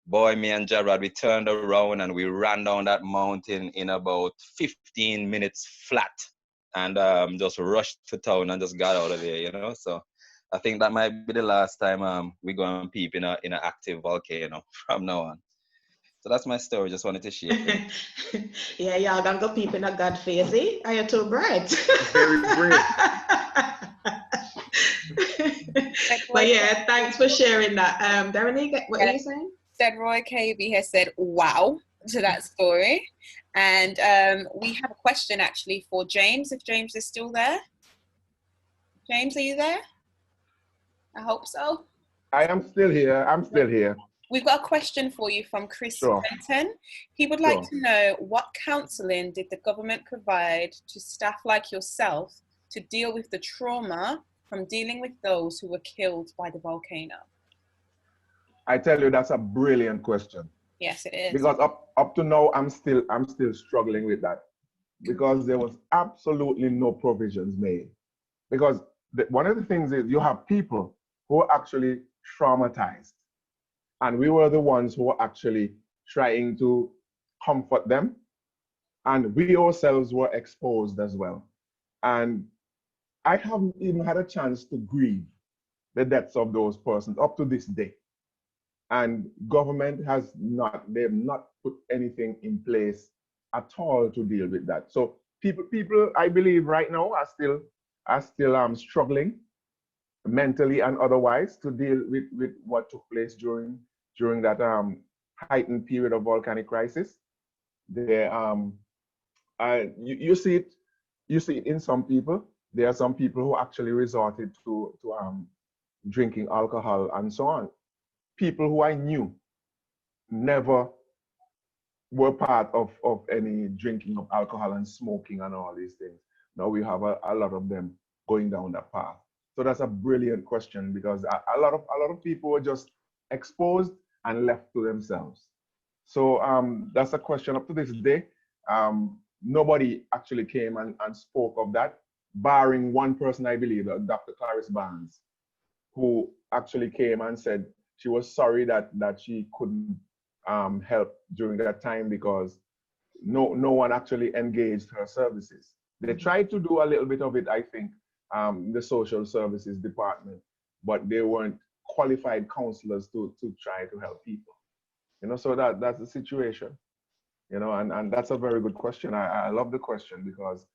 boy, me and Jarrod, we turned around and we ran down that mountain in about 15 minutes flat, and just rushed to town and just got out of there, you know. So I think that might be the last time we go and peep in an active volcano from now on. So that's my story. Just wanted to share. Yeah, y'all gonna go peep in a God face, eh? Are you too bright? Very brave. But yeah, thanks for sharing that. Darren, what are you saying? Said Roy KB has said wow to that story. And we have a question actually for James, if James is still there. James, are you there? I hope so. I am still here. I'm still here. We've got a question for you from Chris Sure. Benton. He would like to know, what counselling did the government provide to staff like yourself to deal with the trauma from dealing with those who were killed by the volcano? I tell you, that's a brilliant question. Yes, it is. Because up to now, I'm still struggling with that, because there was absolutely no provisions made. Because one of the things is you have people who are actually traumatized, and we were the ones who were actually trying to comfort them, and we ourselves were exposed as well. And I haven't even had a chance to grieve the deaths of those persons up to this day. And government they've not put anything in place at all to deal with that. So people, I believe right now are still struggling mentally and otherwise to deal with what took place during that heightened period of volcanic crisis. You see it in some people. There are some people who actually resorted to drinking alcohol and so on. People who I knew never were part of any drinking of alcohol and smoking and all these things. Now we have a lot of them going down that path. So that's a brilliant question, because a lot of people were just exposed and left to themselves. So that's a question up to this day. Nobody actually came and spoke of that, barring one person, I believe, Dr. Clarice Barnes, who actually came and said she was sorry that she couldn't help during that time, because no one actually engaged her services. They tried to do a little bit of it, I think, the social services department, but they weren't qualified counselors to try to help people. So that's the situation. And that's a very good question. I love the question, because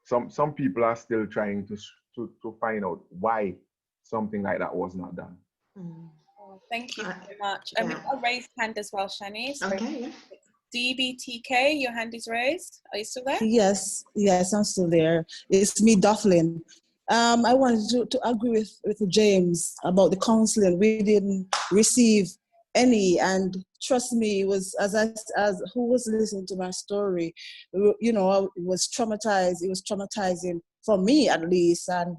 some people are still trying to find out why something like that was not done. Oh, thank you very much. And we've got a raised hand as well, Shani. So okay. DBTK, your hand is raised. Are you still there? Yes, I'm still there. It's me, Dufflin. I wanted to agree with James about the counseling. We didn't receive any, and trust me, it was as who was listening to my story, I was traumatized. It was traumatizing for me, at least, and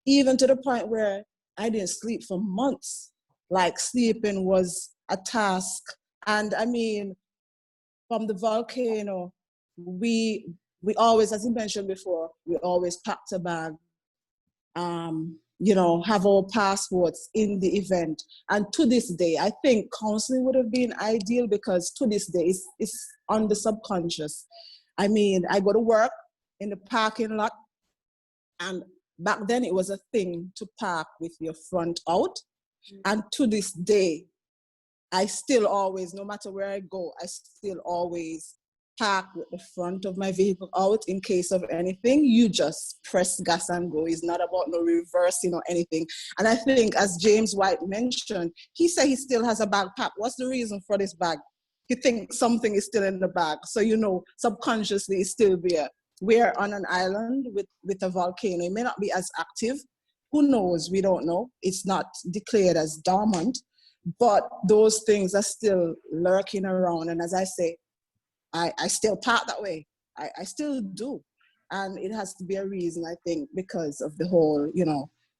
even to the point where I didn't sleep for months. Like, sleeping was a task. And I mean, from the volcano, we always, as you mentioned before, we always packed a bag, have our passports in the event. And to this day, I think counseling would have been ideal, because to this day, it's on the subconscious. I mean, I go to work in the parking lot, and back then it was a thing to park with your front out. And to this day, I still always, no matter where I go, I still always park with the front of my vehicle out in case of anything. You just press gas and go. It's not about no reversing or anything. And I think, as James White mentioned, he said he still has a bag packed. What's the reason for this bag? He thinks something is still in the bag. So, subconsciously it's still there. We're on an island with a volcano. It may not be as active. Who knows? We don't know. It's not declared as dormant, but those things are still lurking around. And as I say, I still park that way. I still do. And it has to be a reason, I think, because of the whole,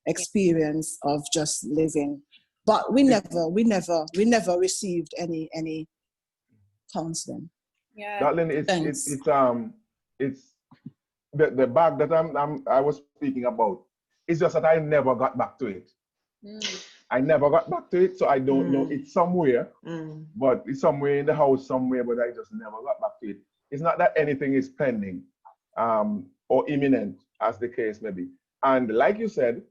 experience of just living. But we never received any counseling. Yeah. Darling, it's the bag that I was speaking about. It's just that I never got back to it. I never got back to it, so I don't know. It's somewhere, but it's somewhere in the house somewhere, but I just never got back to it. It's not that anything is pending or imminent, as the case may be. And like you said,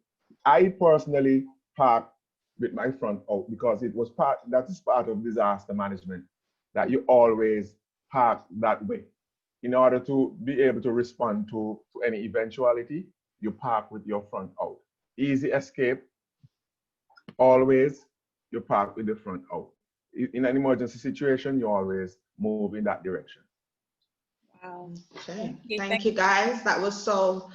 I personally parked with my front out, because that is part of disaster management, that you always park that way. In order to be able to respond to any eventuality, you park with your front out. Easy escape. Always you park with the front out. In an emergency situation, you always move in that direction. Wow. Okay. Thank you guys. That was so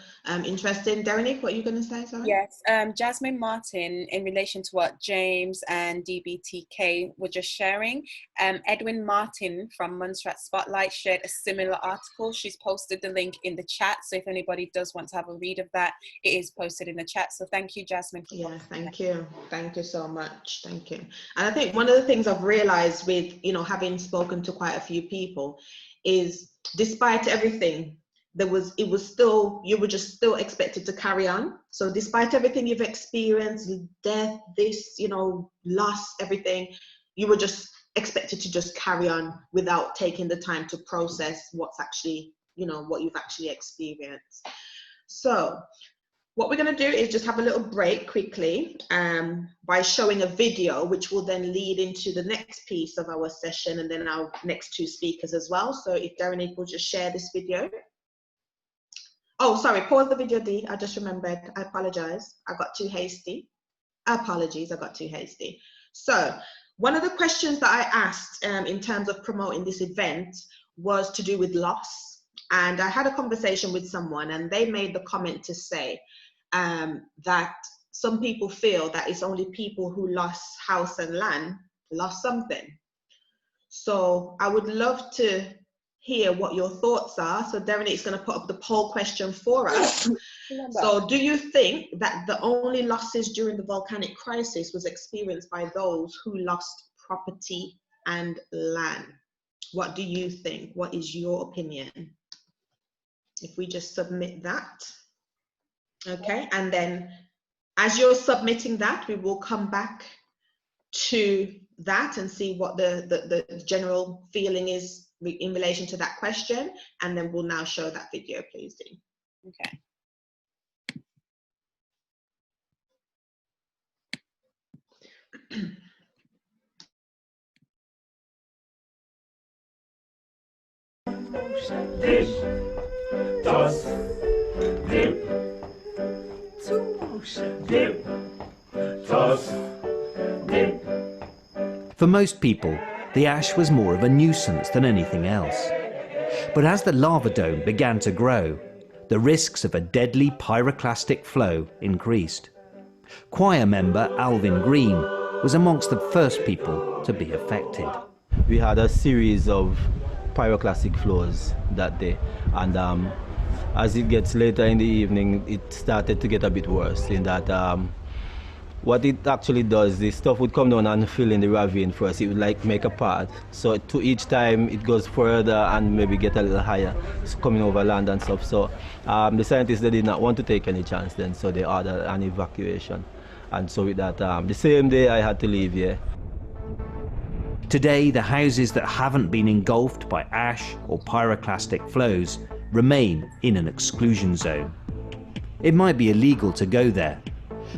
interesting. Derenique, what are you going to say? Sorry. Yes, Jasmine Martin, in relation to what James and DBTK were just sharing, Edwin Martin from Montserrat Spotlight shared a similar article. She's posted the link in the chat, so if anybody does want to have a read of that, it is posted in the chat. So thank you, Jasmine. Yeah, thank you. Thank you so much. Thank you. And I think one of the things I've realized with, you know, having spoken to quite a few people is despite everything, you were just still expected to carry on. So despite everything you've experienced, death, this, you know, loss, everything, you were just expected to just carry on without taking the time to process what's actually, you know, what you've actually experienced. So what we're going to do is just have a little break quickly by showing a video, which will then lead into the next piece of our session and then our next two speakers as well. So if Derenique will just share this video. Oh, sorry, pause the video, Dee. I just remembered. I apologize. I got too hasty. Apologies, I got too hasty. So one of the questions that I asked in terms of promoting this event was to do with loss. And I had a conversation with someone and they made the comment to say that some people feel that it's only people who lost house and land lost something. So I would love to hear what your thoughts are. So Derenique's going to put up the poll question for us. So do you think that the only losses during the volcanic crisis was experienced by those who lost property and land? What do you think? What is your opinion? If we just submit that. Okay, and then as you're submitting that, we will come back to that and see what the general feeling is in relation to that question, and then we'll now show that video, please, Dee. Okay. Dip, toss, dip, dip, toss, dip. For most people, the ash was more of a nuisance than anything else. But as the lava dome began to grow, the risks of a deadly pyroclastic flow increased. Choir member Alvin Green was amongst the first people to be affected. We had a series of pyroclastic flows that day, and as it gets later in the evening, it started to get a bit worse in that what it actually does, the stuff would come down and fill in the ravine first. It would like make a path. So to each time it goes further and maybe get a little higher, it's coming over land and stuff. So the scientists, they did not want to take any chance then, so they ordered an evacuation. And so with that, the same day I had to leave here. Today, the houses that haven't been engulfed by ash or pyroclastic flows remain in an exclusion zone. It might be illegal to go there,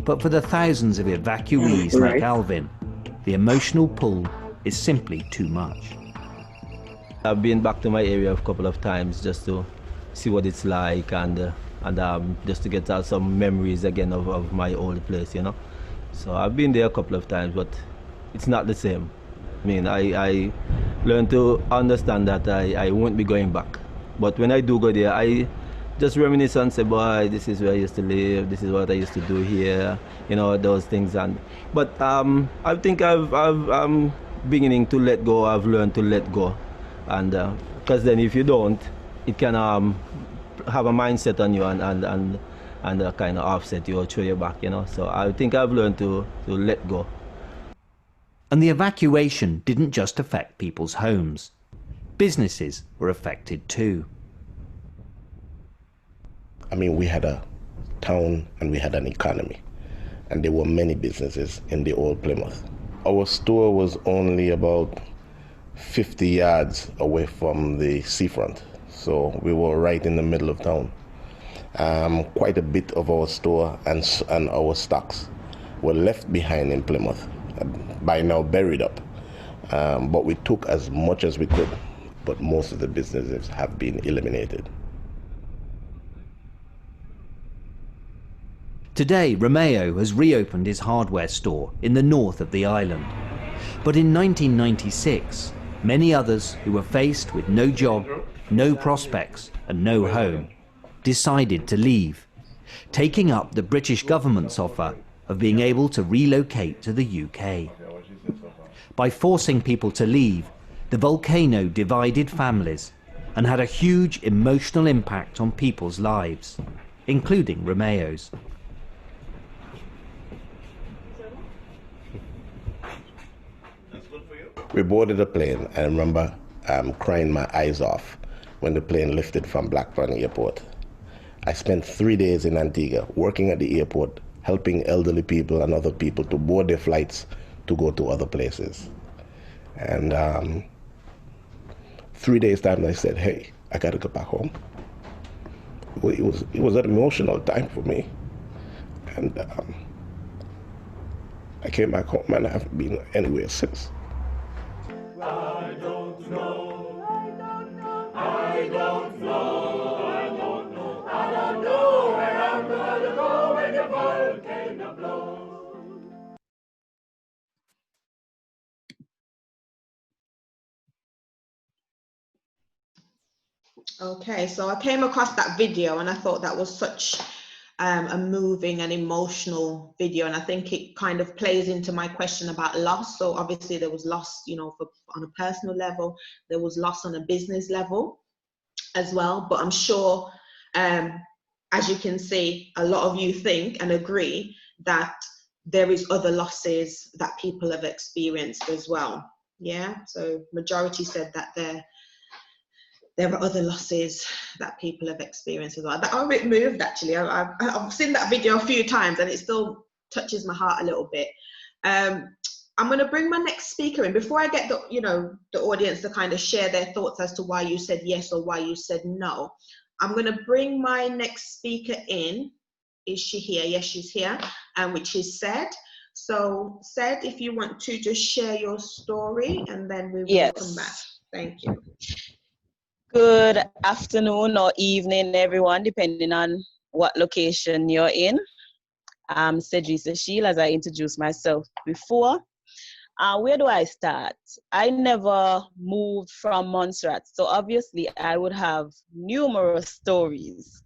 but for the thousands of evacuees like Alvin, the emotional pull is simply too much. I've been back to my area a couple of times just to see what it's like and just to get out some memories again of my old place, you know. So I've been there a couple of times, but it's not the same. I mean, I learned to understand that I won't be going back. But when I do go there, I just reminisce and say, boy, this is where I used to live, this is what I used to do here, you know, those things. But I think I'm beginning to let go. I've learned to let go. And because then if you don't, it can have a mindset on you and kind of offset you or throw you back, you know. So I think I've learned to let go. And the evacuation didn't just affect people's homes. Businesses were affected too. I mean, we had a town and we had an economy, and there were many businesses in the old Plymouth. Our store was only about 50 yards away from the seafront, so we were right in the middle of town. Quite a bit of our store and our stocks were left behind in Plymouth, by now buried up. But we took as much as we could, but most of the businesses have been eliminated. Today, Romeo has reopened his hardware store in the north of the island. But in 1996, many others who were faced with no job no prospects and no home, decided to leave, taking up the British government's offer of being able to relocate to the UK. By forcing people to leave, the volcano divided families and had a huge emotional impact on people's lives, including Romeo's. We boarded a plane. I remember crying my eyes off when the plane lifted from Blackburn Airport. I spent 3 days in Antigua working at the airport, helping elderly people and other people to board their flights to go to other places. And 3 days time I said, hey, I gotta go back home. It was an emotional time for me. And I came back home and I haven't been anywhere since. I don't know. I don't know. I don't know. I don't know where I'm gonna go when the volcano blows. Okay, so I came across that video and I thought that was such a moving and emotional video, and I think it kind of plays into my question about loss. So obviously there was loss, you know, on a personal level, there was loss on a business level as well, but I'm sure, as you can see, a lot of you think and agree that there is other losses that people have experienced as well. Yeah, so majority said that there are other losses that people have experienced as well. I'm a bit moved actually. I've seen that video a few times and it still touches my heart a little bit. I'm going to bring my next speaker in. Before I get the audience to kind of share their thoughts as to why you said yes or why you said no, I'm going to bring my next speaker in. Is she here? Yes, she's here, which is Said. So Said, if you want to just share your story and then we will come back. Thank you. Good afternoon or evening, everyone, depending on what location you're in. I'm Cedric Shield, as I introduced myself before. Where do I start? I never moved from Montserrat, so obviously I would have numerous stories.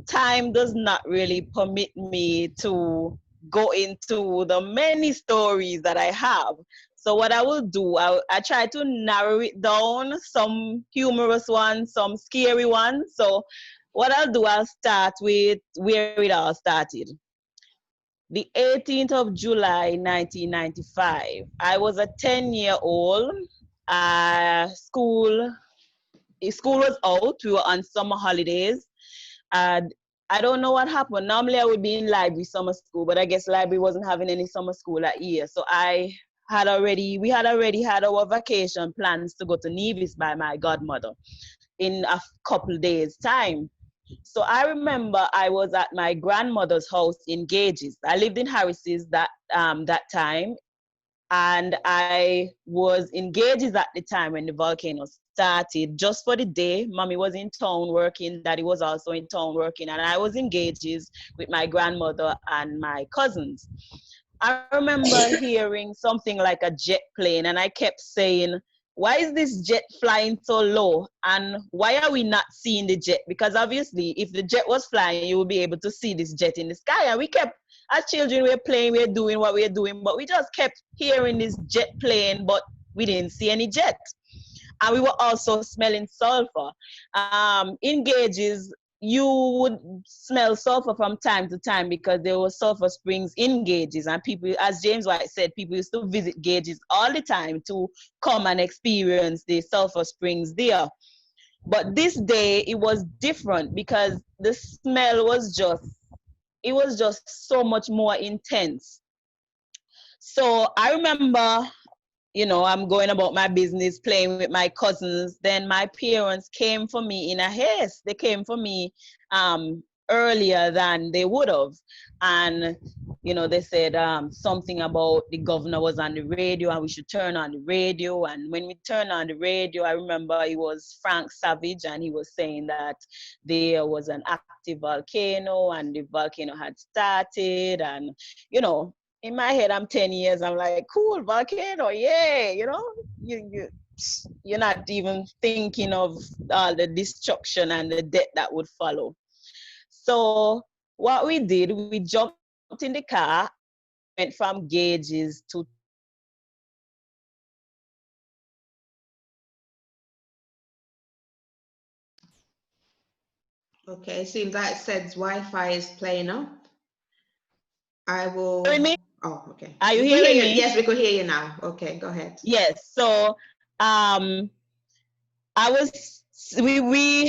Time does not really permit me to go into the many stories that I have. So what I will do, I try to narrow it down, some humorous ones, some scary ones. So what I'll do, I'll start with where it all started. The 18th of July, 1995. I was a 10-year-old. School was out. We were on summer holidays. And I don't know what happened. Normally I would be in library summer school, but I guess library wasn't having any summer school that year. So we had already had our vacation plans to go to Nevis by my godmother in a couple days' time. So I remember I was at my grandmother's house in Gages. I lived in Harris's that time, and I was in Gages at the time when the volcano started, just for the day. Mommy was in town working, Daddy was also in town working, and I was in Gages with my grandmother and my cousins. I remember hearing something like a jet plane, and I kept saying, why is this jet flying so low? And why are we not seeing the jet? Because obviously, if the jet was flying, you would be able to see this jet in the sky. And we kept, as children, we were playing, we were doing what we were doing, but we just kept hearing this jet plane, but we didn't see any jet. And we were also smelling sulfur. In Gages, you would smell sulfur from time to time because there were sulfur springs in Gages, and people, as James White said, people used to visit Gages all the time to come and experience the sulfur springs there. But this day it was different because the smell was just so much more intense. So I remember, I'm going about my business, playing with my cousins. Then my parents came for me in a haste. They came for me earlier than they would have. And, they said something about the governor was on the radio and we should turn on the radio. And when we turned on the radio, I remember it was Frank Savage, and he was saying that there was an active volcano and the volcano had started. And, in my head, I'm 10 years, I'm like, cool, volcano, yeah, you're not even thinking of the destruction and the death that would follow. So what we did, we jumped in the car, went from Gauges to Okay, it seems like Sed's Wi-Fi is playing up. I will. Hearing me? Oh, okay. Are you We could hearing hear me? Yes, we could hear you now. Okay, go ahead. Yes. So we were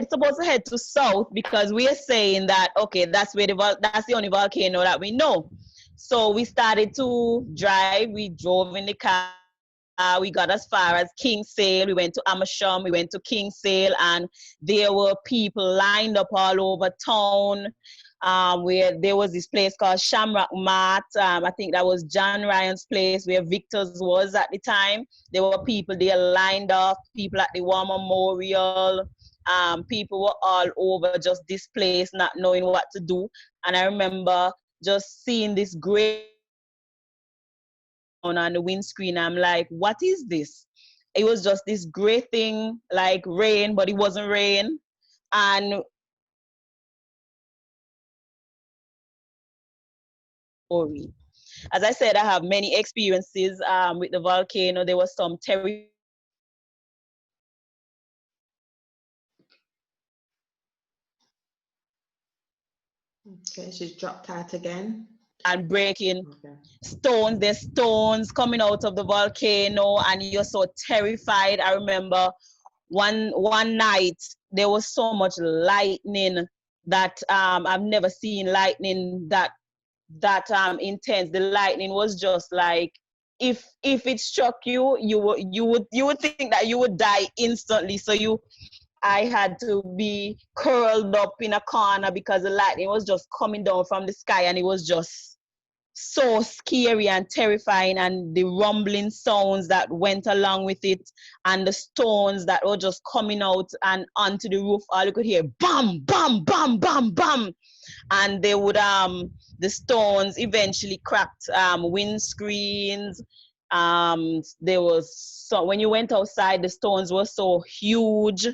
supposed to head to south because we are saying that okay, that's the only volcano that we know. So we started to drive. We drove in the car. We got as far as Kinsale. We went to Amersham. We went to Kinsale, and there were people lined up all over town. Where there was this place called Shamrock Mart. I think that was John Ryan's place where Victor's was at the time. There were people there lined up, people at the War Memorial. People were all over just this place, not knowing what to do. And I remember just seeing this great on the windscreen. I'm like, what is this? It was just this great thing like rain, but it wasn't rain. And as I said, I have many experiences with the volcano. There was some terrible. Okay, she's dropped out again. And breaking stones. There's stones coming out of the volcano, and you're so terrified. I remember one night there was so much lightning that I've never seen lightning that intense. The lightning was just like if it struck you, you would think that you would die instantly. So I had to be curled up in a corner because the lightning was just coming down from the sky, and it was just so scary and terrifying, and the rumbling sounds that went along with it, and the stones that were just coming out and onto the roof. All you could hear, bam, bam, bam, bam, bam, and they would the stones eventually cracked windscreens. There was so when you went outside, the stones were so huge.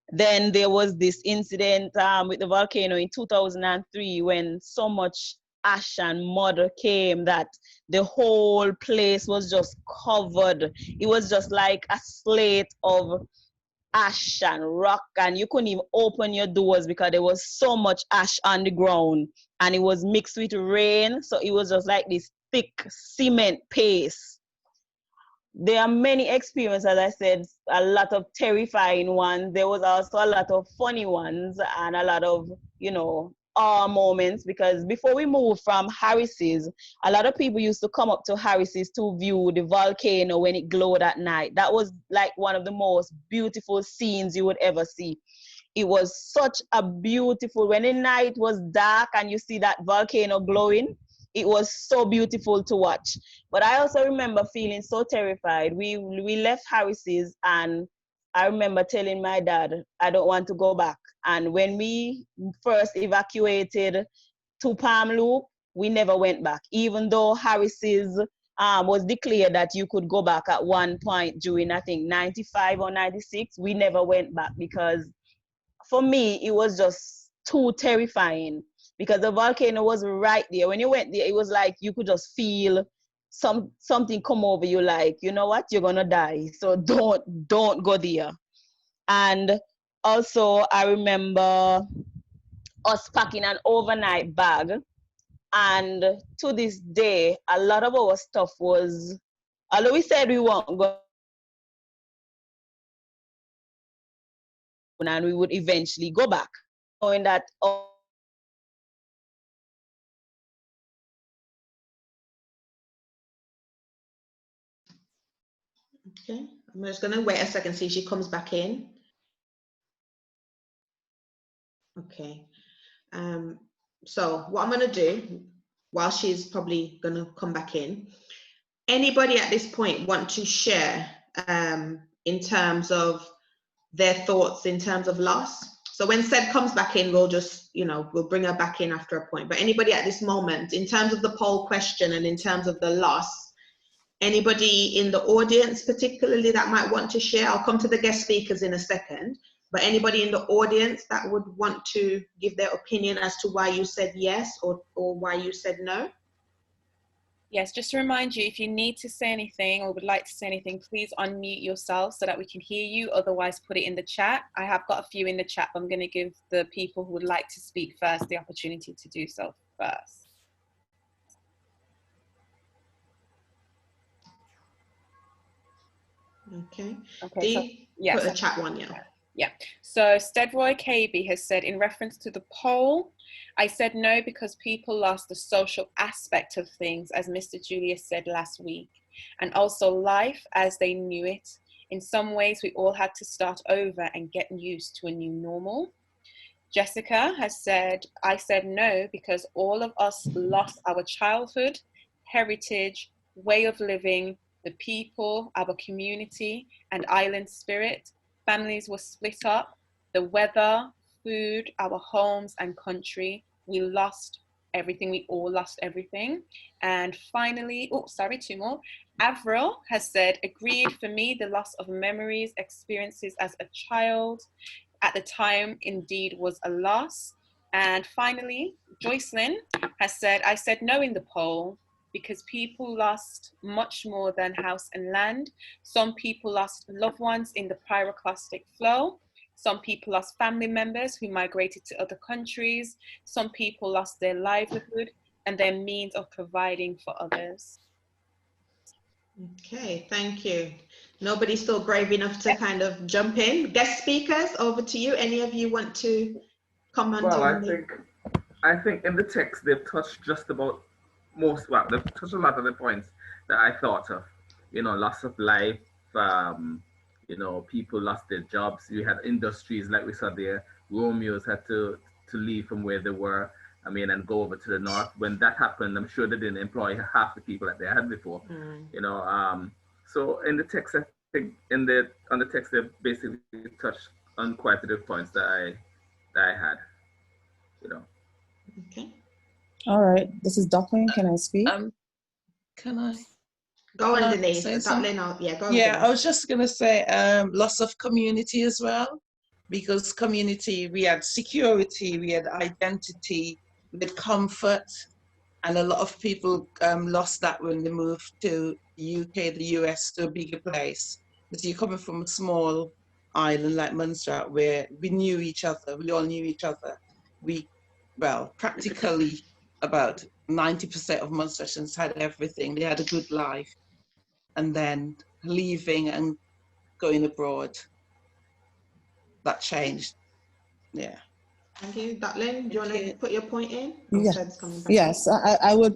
Then there was this incident with the volcano in 2003 when so much ash and mud came that the whole place was just covered. It was just like a slate of ash and rock, and you couldn't even open your doors because there was so much ash on the ground, and it was mixed with rain, so it was just like this thick cement paste. There are many experiences, as I said, a lot of terrifying ones. There was also a lot of funny ones and a lot of, awe moments, because before we moved from Harris's, a lot of people used to come up to Harris's to view the volcano when it glowed at night. That was like one of the most beautiful scenes you would ever see. It was such a beautiful, when the night was dark and you see that volcano glowing, it was so beautiful to watch. But I also remember feeling so terrified. We left Harris's, and I remember telling my dad, I don't want to go back. And when we first evacuated to Palm Loop, we never went back. Even though Harris's was declared that you could go back at one point during, I think, 95 or 96, we never went back because for me, it was just too terrifying. Because the volcano was right there. When you went there, it was like you could just feel something come over you, like, you know what, you're gonna die. So don't go there. And also I remember us packing an overnight bag. And to this day, a lot of our stuff was, although we said we weren't going, and we would eventually go back, knowing that Okay, I'm just going to wait a second, see if she comes back in. Okay, so what I'm going to do, while she's probably going to come back in, anybody at this point want to share in terms of their thoughts in terms of loss? So when Sed comes back in, we'll just, we'll bring her back in after a point. But anybody at this moment, in terms of the poll question and in terms of the loss, Anybody in the audience particularly that might want to share? I'll come to the guest speakers in a second, but anybody in the audience that would want to give their opinion as to why you said yes or why you said no? Yes, just to remind you, if you need to say anything or would like to say anything, please unmute yourself so that we can hear you. Otherwise, put it in the chat. I have got a few in the chat, but I'm going to give the people who would like to speak first the opportunity to do so first. Okay. Okay. So, yes, put a chat one, yeah. Yeah. So Stedroy KB has said, in reference to the poll, I said no because people lost the social aspect of things, as Mr. Julius said last week, and also life as they knew it. In some ways, we all had to start over and get used to a new normal. Jessica has said, I said no because all of us lost our childhood, heritage, way of living, the people, our community, and island spirit. Families were split up, the weather, food, our homes and country. We lost everything. We all lost everything. And finally, two more. Avril has said, agreed, for me, the loss of memories, experiences as a child at the time indeed was a loss. And finally, Joycelyn has said, I said no in the poll because people lost much more than house and land. Some people lost loved ones in the pyroclastic flow. Some people lost family members who migrated to other countries. Some people lost their livelihood and their means of providing for others. Okay, thank you. Nobody's still brave enough to kind of jump in. Guest speakers, over to you. Any of you want to comment well, on I think in the text they've touched just about they've touched a lot of the points that I thought of. You know, loss of life, you know, people lost their jobs. You had industries like we saw there. Romeos had to leave from where they were, and go over to the north. When that happened, I'm sure they didn't employ half the people that they had before. You know, so in the text, I think on the text they basically touched on quite a few points that I had. You know. Okay. All right. This is Dublin. Can I speak? Can I? Go on, Denise. Dublin, go on, yeah, I was just going to say loss of community as well, because community, we had security, we had identity, we had comfort, and a lot of people lost that when they moved to the UK, the US, to a bigger place. Because you're coming from a small island like Montserrat where we knew each other, we all knew each other. Practically about 90% of Montserratans had everything. They had a good life. And then leaving and going abroad, that changed. Yeah. Thank you. Dublin, do you want to put your point in? Yes,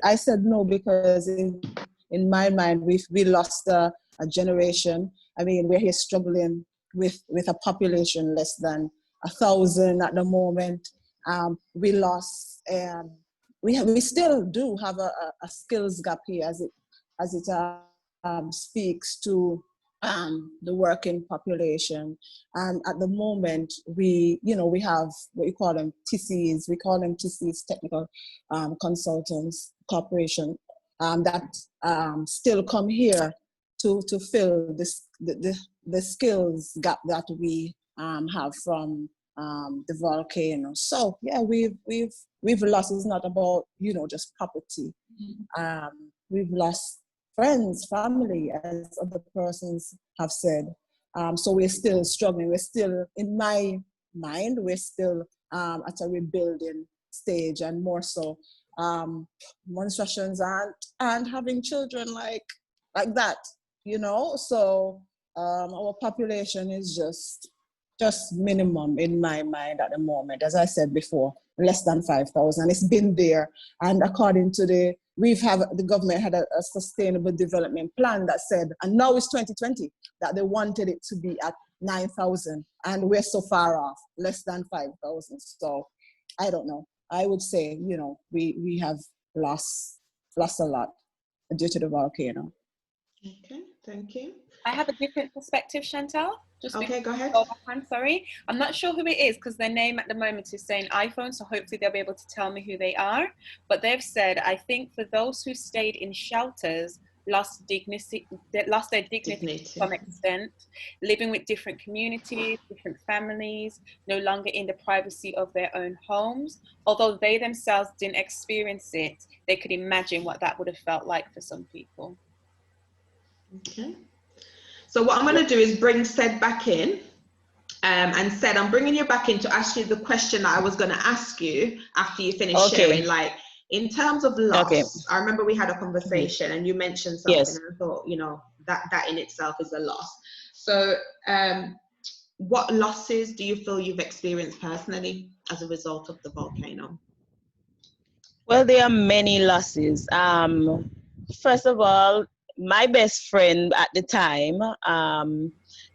I said no because in my mind, we lost a generation. We're here struggling with a population less than 1,000 at the moment. We lost, we still do have a skills gap here as it speaks to the working population. And at the moment, we have what you call them TCs. We call them TCs, technical consultants corporation, that still come here to fill the skills gap that we have from the volcano. So yeah, we've lost. It's not about just property. We've lost friends, family, as other persons have said. So we're still struggling. We're still, in my mind, we're still at a rebuilding stage, and more so, Montserratans aren't having children like that, So our population is just minimum in my mind at the moment. As I said before, less than 5,000. It's been there, and according to the government had a sustainable development plan that said, and now it's 2020, that they wanted it to be at 9,000, and we're so far off, less than 5,000. So I don't know. I would say, we have lost a lot due to the volcano. Okay, thank you. I have a different perspective, Chantal. Okay, go ahead. I'm sorry. I'm not sure who it is because their name at the moment is saying iPhone, so hopefully they'll be able to tell me who they are. But they've said, I think for those who stayed in shelters, lost dignity, lost their dignity to some extent, living with different communities, different families, no longer in the privacy of their own homes. Although they themselves didn't experience it, they could imagine what that would have felt like for some people. Okay. So what I'm going to do is bring Sed back in. And Sed, I'm bringing you back in to ask you the question that I was going to ask you after you finish sharing. Like, in terms of loss, I remember we had a conversation and you mentioned something, and I thought, you know, that in itself is a loss. So what losses do you feel you've experienced personally as a result of the volcano? Well, there are many losses. First of all, my best friend at the time,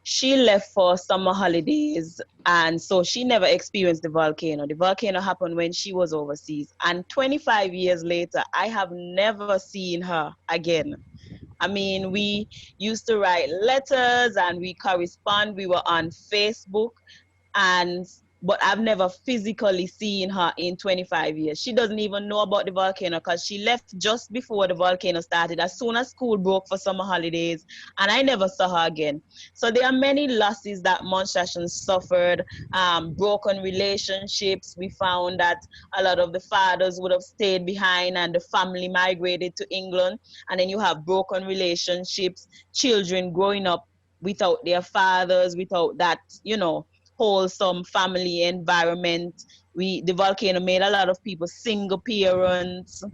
she left for summer holidays, and so she never experienced the volcano. The volcano happened when she was overseas, and 25 years later, I have never seen her again. I mean, we used to write letters and we correspond. We were on Facebook, but I've never physically seen her in 25 years. She doesn't even know about the volcano because she left just before the volcano started, as soon as school broke for summer holidays, and I never saw her again. So there are many losses that Montserratians suffered, broken relationships. We found that a lot of the fathers would have stayed behind and the family migrated to England, and then you have broken relationships, children growing up without their fathers, without that, you know, wholesome family environment. The volcano made a lot of people single parents.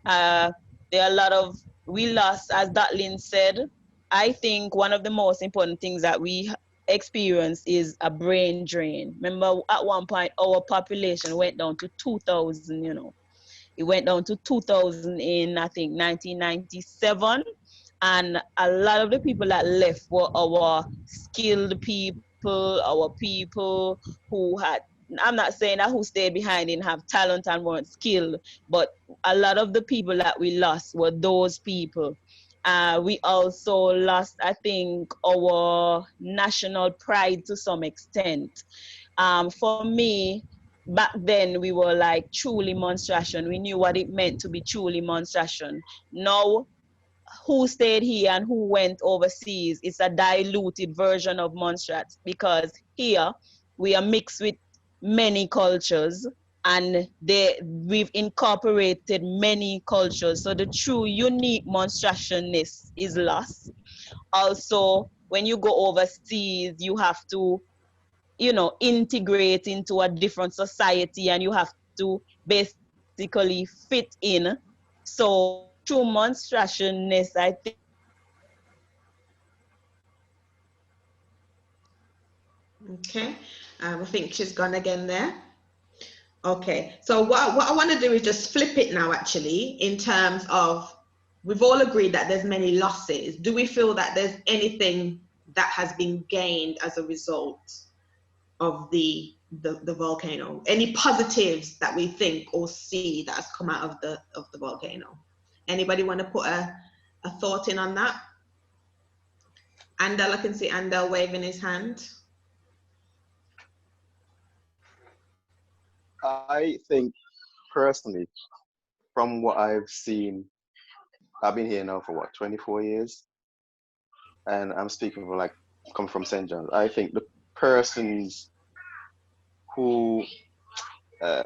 There are a lot of, we lost, as Datlin said. I think one of the most important things that we experience is a brain drain. Remember, at one point, our population went down to 2,000, you know. It went down to 2,000 in, I think, 1997. And a lot of the people that left were our skilled people, our people who had, I'm not saying that who stayed behind didn't have talent and weren't skilled, but a lot of the people that we lost were those people. We also lost, I think, our national pride to some extent. For me, back then we were like truly Montserratian. We knew what it meant to be truly Montserratian. Now, who stayed here and who went overseas, it's a diluted version of Montserrat, because here we are mixed with many cultures and we've incorporated many cultures. So the true unique Montserratianness is lost. Also, when you go overseas, you have to, you know, integrate into a different society and you have to basically fit in. So true Montserratianness, I think. Okay, I think she's gone again there. Okay, so what I want to do is just flip it now, actually, in terms of, we've all agreed that there's many losses. Do we feel that there's anything that has been gained as a result of the volcano? Any positives that we think or see that has come out of the volcano? Anybody want to put a thought in on that? Andel, I can see Andel waving his hand. I think personally, from what I've seen, I've been here now for what, 24 years? And I'm speaking for like, come from St. John's. I think the persons who, I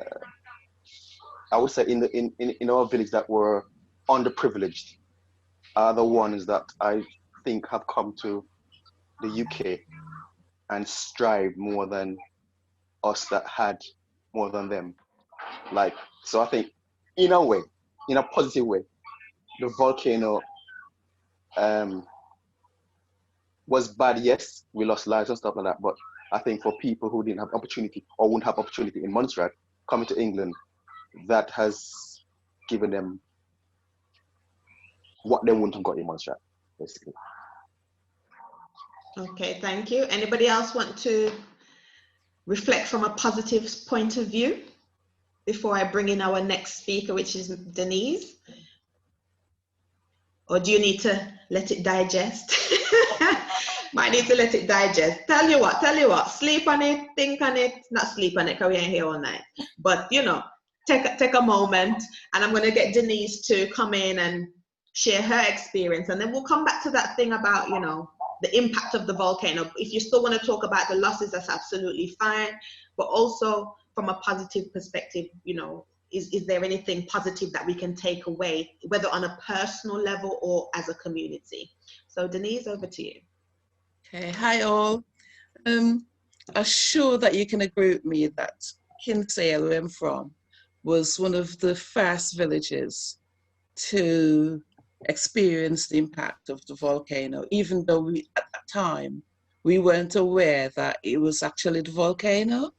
would say in our village that were underprivileged are the ones that I think have come to the UK and strive more than us that had more than them. Like, so I think in a way, in a positive way, the volcano was bad. Yes, we lost lives and stuff like that, but I think for people who didn't have opportunity or wouldn't have opportunity in Montserrat, coming to England, that has given them what they wouldn't have got in Montserrat, basically. Okay, thank you. Anybody else want to reflect from a positive point of view before I bring in our next speaker, which is Denise? Or do you need to let it digest? Might need to let it digest. Tell you what, sleep on it, think on it, not sleep on it because we ain't here all night. But, you know, take a moment, and I'm going to get Denise to come in and share her experience, and then we'll come back to that thing about, you know, the impact of the volcano. If you still want to talk about the losses, that's absolutely fine, but also from a positive perspective, you know, is there anything positive that we can take away, whether on a personal level or as a community? So Denise, over to you. Okay, hi all. I'm sure that you can agree with me that Kinsale, where I'm from, was one of the first villages to experience the impact of the volcano, even though we, at that time, we weren't aware that it was actually the volcano.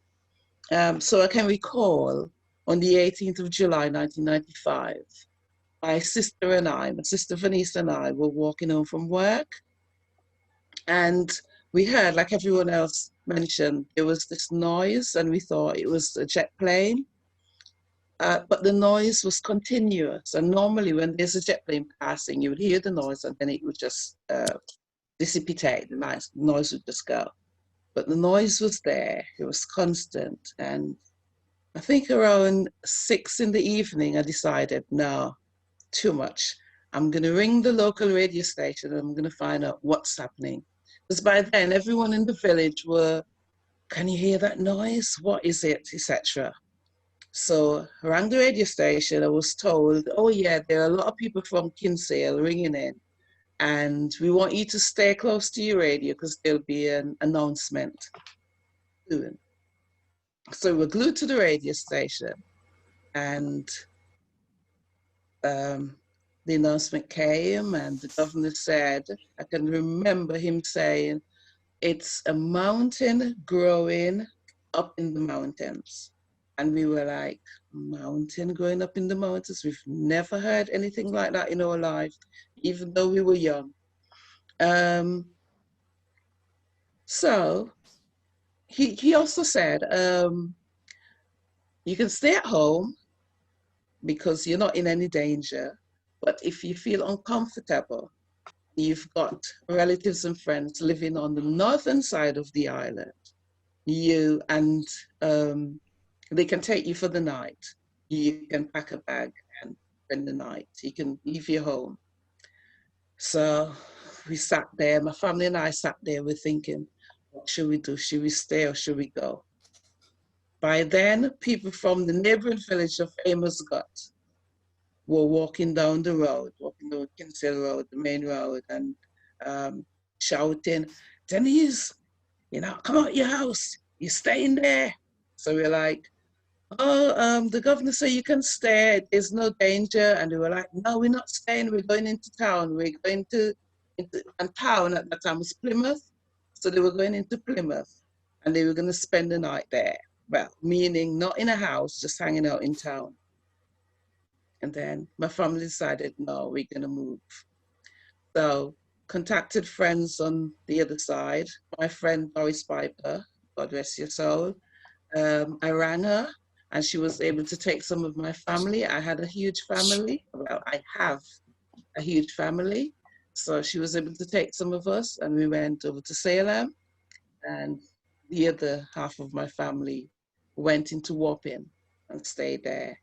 So I can recall on the 18th of July, 1995, my sister and I, my sister Vanessa and I were walking home from work, and we heard, like everyone else mentioned, there was this noise and we thought it was a jet plane. But the noise was continuous. And normally when there's a jet plane passing, you would hear the noise and then it would just dissipate. The noise would just go. But the noise was there. It was constant. And I think around 6 in the evening, I decided, no, too much. I'm going to ring the local radio station and I'm going to find out what's happening. Because by then, everyone in the village were, can you hear that noise? What is it? Etc. So I rang the radio station. I was told, oh yeah, there are a lot of people from Kinsale ringing in, and we want you to stay close to your radio because there'll be an announcement soon. So we're glued to the radio station, and the announcement came, and the governor said, I can remember him saying, it's a mountain growing up in the mountains. And we were like, mountain growing up in the mountains? We've never heard anything like that in our life, even though we were young. So he also said, you can stay at home because you're not in any danger. But if you feel uncomfortable, you've got relatives and friends living on the northern side of the island, they can take you for the night. You can pack a bag and spend the night. You can leave your home. So we sat there, my family and I sat there, we're thinking, what should we do? Should we stay or should we go? By then, people from the neighboring village of Amos Gut were walking down the road, walking down Kinsale Road, the main road, and shouting, Denise, you know, come out your house, you're staying there. So we're like, oh, the governor said you can stay, there's no danger. And we were like, no, we're not staying, we're going into town. We're going and town at that time was Plymouth. So they were going into Plymouth and they were going to spend the night there. Well, meaning not in a house, just hanging out in town. And then my family decided, no, we're going to move. So contacted friends on the other side. My friend Doris Piper, God rest your soul. I rang her and she was able to take some of my family. I had a huge family. Well, I have a huge family. So she was able to take some of us and we went over to Salem, and the other half of my family went into Wapping and stayed there.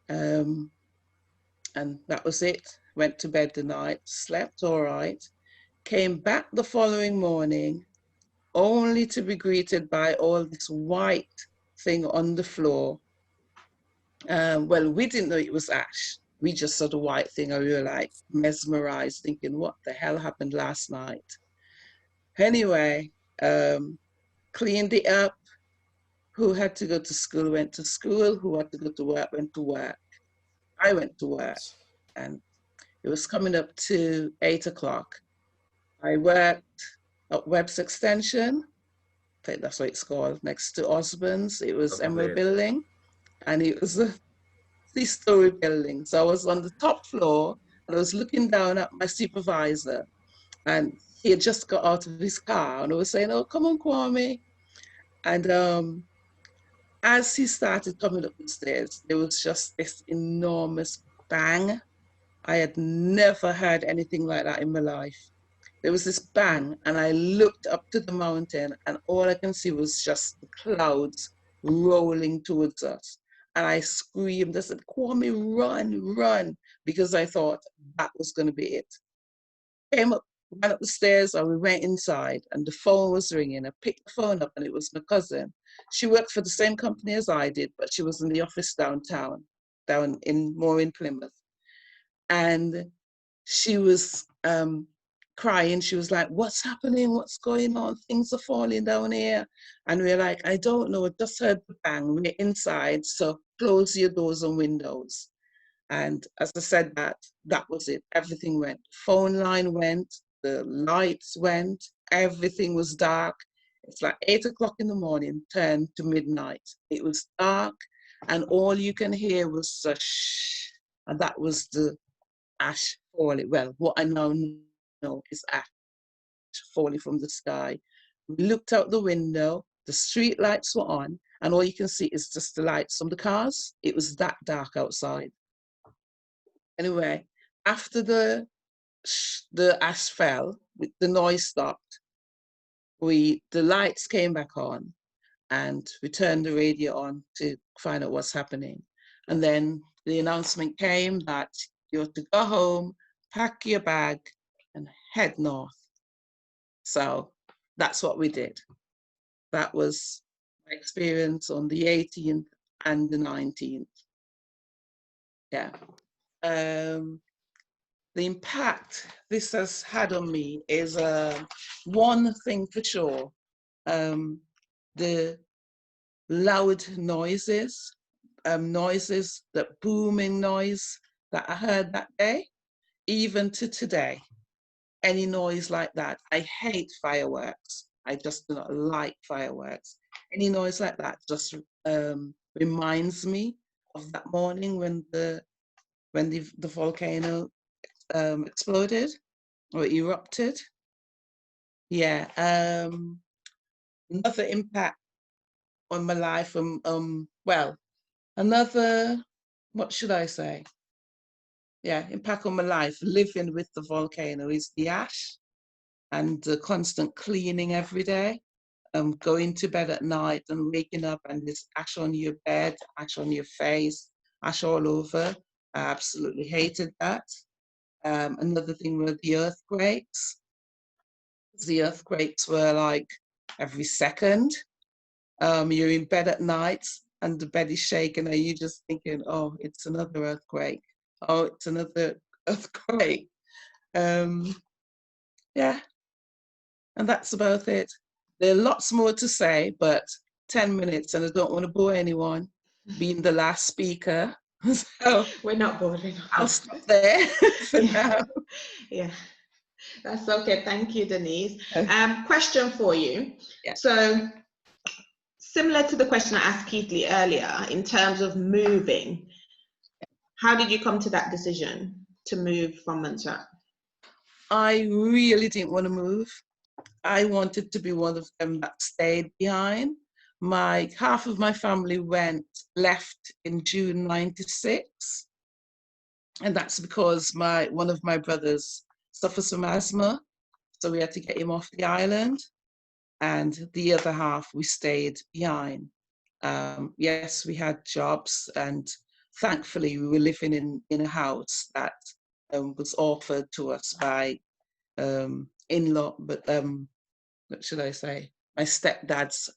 And that was it. Went to bed the night, slept all right, came back the following morning, only to be greeted by all this white thing on the floor. Well, we didn't know it was ash. We just saw the white thing and we were like mesmerized, thinking, what the hell happened last night? Anyway, cleaned it up. Who had to go to school went to school. Who had to go to work went to work. I went to work, and it was coming up to 8 o'clock. I worked at Webb's Extension. I think that's what it's called, next to Osborne's. It was Emerald Building, and it was a 3-story building. So I was on the top floor, and I was looking down at my supervisor, and he had just got out of his car, and I was saying, oh, come on, Kwame. And as he started coming up the stairs, there was just this enormous bang. I had never heard anything like that in my life. There was this bang, and I looked up to the mountain, and all I can see was just the clouds rolling towards us. And I screamed, I said, Kwame, run, run. because I thought that was going to be it. Came up, went up the stairs, and we went inside, and the phone was ringing. I picked the phone up, and it was my cousin. She worked for the same company as I did, but she was in the office downtown, down in Plymouth. And she was crying. She was like, "What's happening? What's going on? Things are falling down here." And we're like, "I don't know. I just heard the bang. We're inside, so close your doors and windows." And as I said that was it. Everything went. Phone line went, the lights went, everything was dark. It's like 8 o'clock in the morning, turned to midnight. It was dark, and all you can hear was a shh. And that was the ash falling. Well, what I now know is ash falling from the sky. We looked out the window, the street lights were on, and all you can see is just the lights from the cars. It was that dark outside. Anyway, after the ash fell, the noise stopped. The lights came back on, and we turned the radio on to find out what's happening. And then the announcement came that you have to go home, pack your bag, and head north. So that's what we did. That was my experience on the 18th and the 19th. Yeah. The impact this has had on me is one thing for sure. The loud noises, that booming noise that I heard that day, even to today, any noise like that. I hate fireworks. I just do not like fireworks. Any noise like that just reminds me of that morning when the volcano exploded or erupted. Yeah. Another impact on my life. Well, another, what should I say? Yeah, impact on my life living with the volcano is the ash and the constant cleaning every day. Going to bed at night and waking up and there's ash on your bed, ash on your face, ash all over. I absolutely hated that. Another thing were the earthquakes. The earthquakes were like every second. You're in bed at night and the bed is shaking and you're just thinking, oh, it's another earthquake. Oh, it's another earthquake. Yeah, and that's about it. There are lots more to say, but 10 minutes and I don't want to bore anyone being the last speaker. So we're not boring. I'll stop there for now. Yeah, that's okay. Thank you, Denise. Question for you. Yeah. So similar to the question I asked Keithley earlier, in terms of moving, how did you come to that decision to move from Montserrat? I really didn't want to move. I wanted to be one of them that stayed behind. Half of my family left in June '96. And that's because one of my brothers suffers from asthma. So we had to get him off the island. And the other half, we stayed behind. Yes, we had jobs, and thankfully we were living in a house that was offered to us by in-law, but what should I say? My stepdad's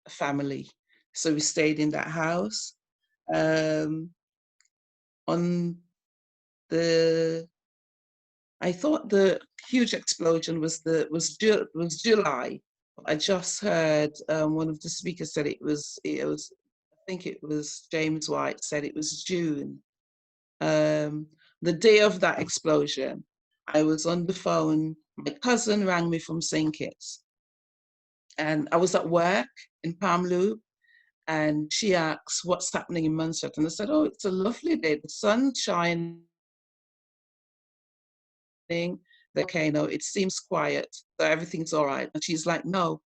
family. So we stayed in that house. I thought the huge explosion was July. I just heard one of the speakers said it was. I think it was James White said it was June. The day of that explosion, I was on the phone. My cousin rang me from St. Kitts, and I was at work in Palm Loop, and she asked, "What's happening in Montserrat?" And I said, "Oh, it's a lovely day. The sun's shining. The volcano, it seems quiet, so everything's all right." And she's like, "No,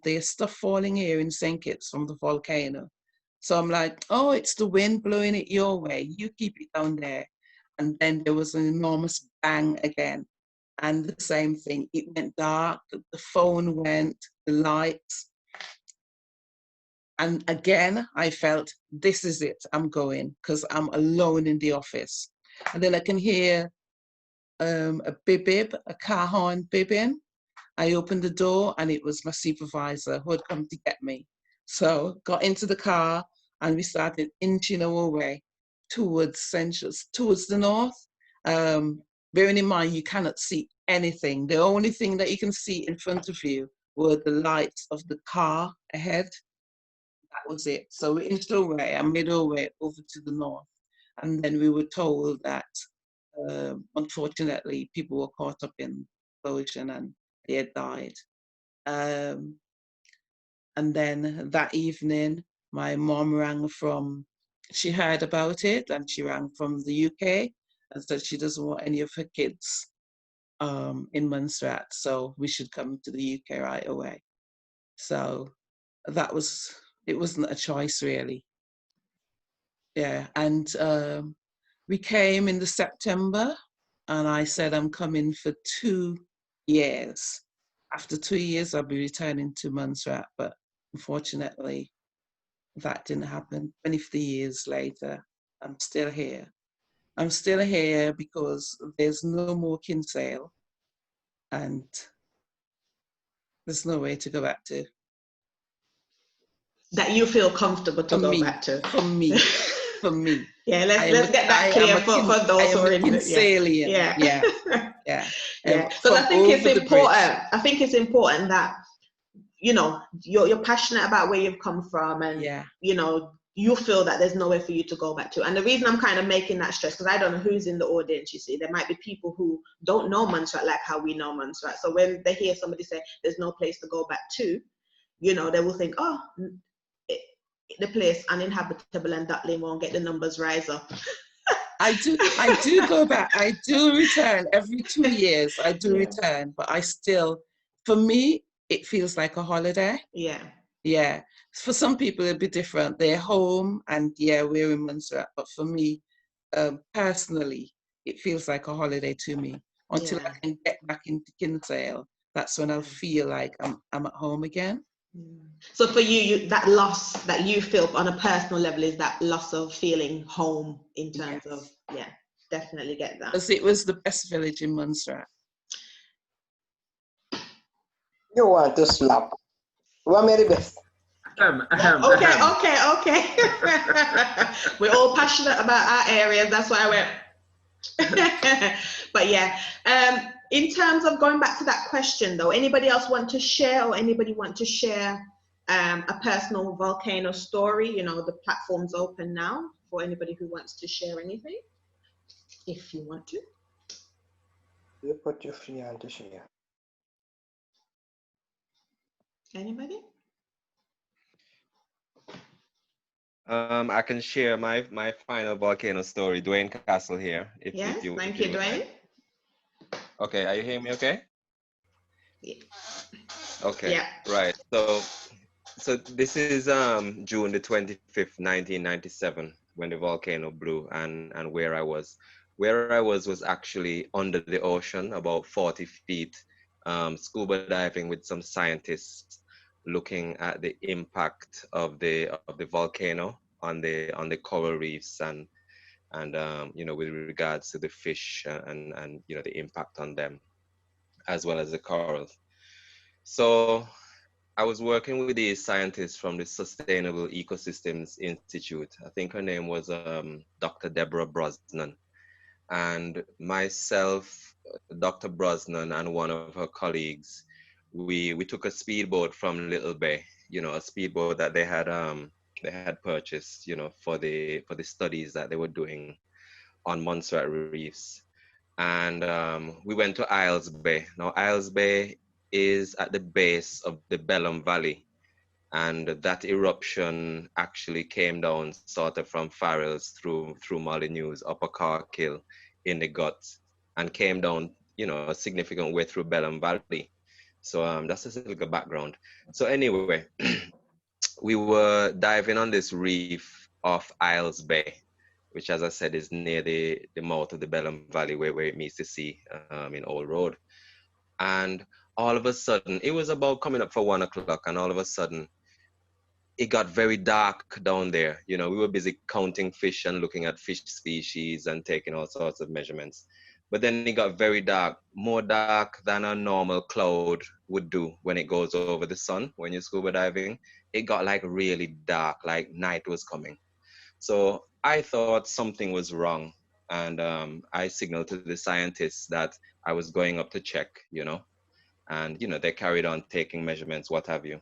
there's stuff falling here in St. Kitts from the volcano." So I'm like, "Oh, it's the wind blowing it your way. You keep it down there." And then there was an enormous bang again. And the same thing, it went dark, the phone went, the lights. And again, I felt, this is it, I'm going, because I'm alone in the office. And then I can hear a bib, a car horn bibbing. I opened the door and it was my supervisor who had come to get me. So got into the car and we started inching our way towards the north. Bearing in mind, you cannot see anything. The only thing that you can see in front of you were the lights of the car ahead. That was it. So we inched our way and made our way over to the north. And then we were told that, unfortunately, people were caught up in the explosion and they had died. And then that evening, my mom rang she heard about it and she rang from the UK and said she doesn't want any of her kids in Montserrat, so we should come to the UK right away. So it wasn't a choice really. Yeah, and we came in the September and I said I'm coming for 2 years. After 2 years, I'll be returning to Montserrat, but unfortunately, that didn't happen. 23 years later, I'm still here. I'm still here because there's no more Kinsale and there's no way to go back to. That you feel comfortable to go back to. For me. Yeah, let's get that clear for those who are in Kinsalian. Yeah. Because I think it's important. I think it's important that, you know, you're passionate about where you've come from, and you know, you feel that there's nowhere for you to go back to. And the reason I'm kind of making that stress, because I don't know who's in the audience, you see, there might be people who don't know Montserrat like how we know Montserrat. So when they hear somebody say there's no place to go back to, you know, they will think, oh, the place uninhabitable and Dublin won't get the numbers rise up. I do go back. I do return every 2 years. I do return, but I still, for me, it feels like a holiday. Yeah. For some people, it'll be different. They're home and we're in Montserrat. But for me, personally, it feels like a holiday to me. Until I can get back into Kinsale, that's when I'll feel like I'm at home again. So for you, that loss that you feel on a personal level is that loss of feeling home in terms of, definitely get that. Because it was the best village in Montserrat. You want to slap. What made the best? Okay. We're all passionate about our areas. That's why I went. But in terms of going back to that question though, anybody else want to share a personal volcano story? You know, the platform's open now for anybody who wants to share anything, if you want to. You put your free hand to share. Anybody? I can share my final volcano story. Dwayne Castle here. Thank you, Dwayne. Okay, are you hearing me okay? Yeah. Okay, right. So this is June the 25th, 1997, when the volcano blew, and where I was. Where I was actually under the ocean, about 40 feet, scuba diving with some scientists, looking at the impact of the volcano on the coral reefs and you know, with regards to the fish and you know, the impact on them, as well as the corals. So I was working with the scientists from the Sustainable Ecosystems Institute. I think her name was Dr. Deborah Brosnan, and myself, Dr. Brosnan, and one of her colleagues, we took a speedboat from Little Bay, you know, a speedboat that they had purchased, you know, for the studies that they were doing on Montserrat reefs. And we went to Isles Bay. Now, Isles Bay is at the base of the Bellum Valley, and that eruption actually came down sort of from Farrells through Molyneux, Upper Carkill in the guts, and came down, you know, a significant way through Bellum Valley. So that's just a little background. So anyway, we were diving on this reef off Isles Bay, which, as I said, is near the mouth of the Bellum Valley where it meets the sea in Old Road. And all of a sudden, it was about coming up for 1 o'clock, and all of a sudden, it got very dark down there. You know, we were busy counting fish and looking at fish species and taking all sorts of measurements. But then it got very dark, more dark than a normal cloud would do when it goes over the sun when you're scuba diving. It got like really dark, like night was coming. So I thought something was wrong. And I signaled to the scientists that I was going up to check, you know, and, you know, they carried on taking measurements, what have you.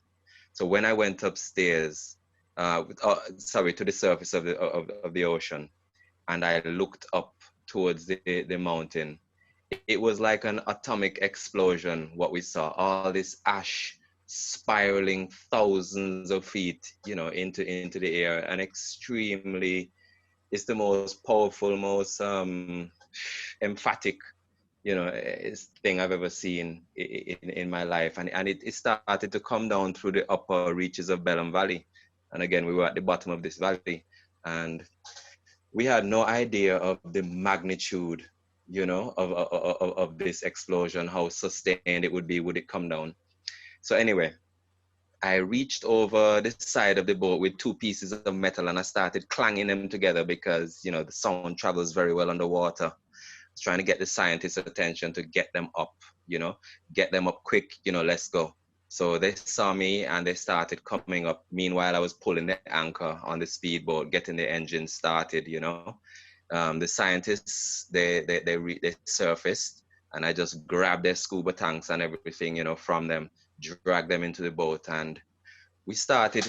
So when I went upstairs, to the surface of the ocean, and I looked up towards the mountain, it was like an atomic explosion, what we saw, all this ash spiraling thousands of feet, you know, into the air, and extremely, it's the most powerful, most emphatic, you know, thing I've ever seen in my life. And it started to come down through the upper reaches of Belém Valley. And again, we were at the bottom of this valley, and we had no idea of the magnitude, you know, of this explosion, how sustained it would be, would it come down. So anyway, I reached over the side of the boat with two pieces of metal, and I started clanging them together because, you know, the sound travels very well underwater. I was trying to get the scientists' attention to get them up, you know, get them up quick, you know, let's go. So they saw me and they started coming up. Meanwhile, I was pulling the anchor on the speedboat, getting the engine started, you know. The scientists, they surfaced, and I just grabbed their scuba tanks and everything, you know, from them, dragged them into the boat, and we started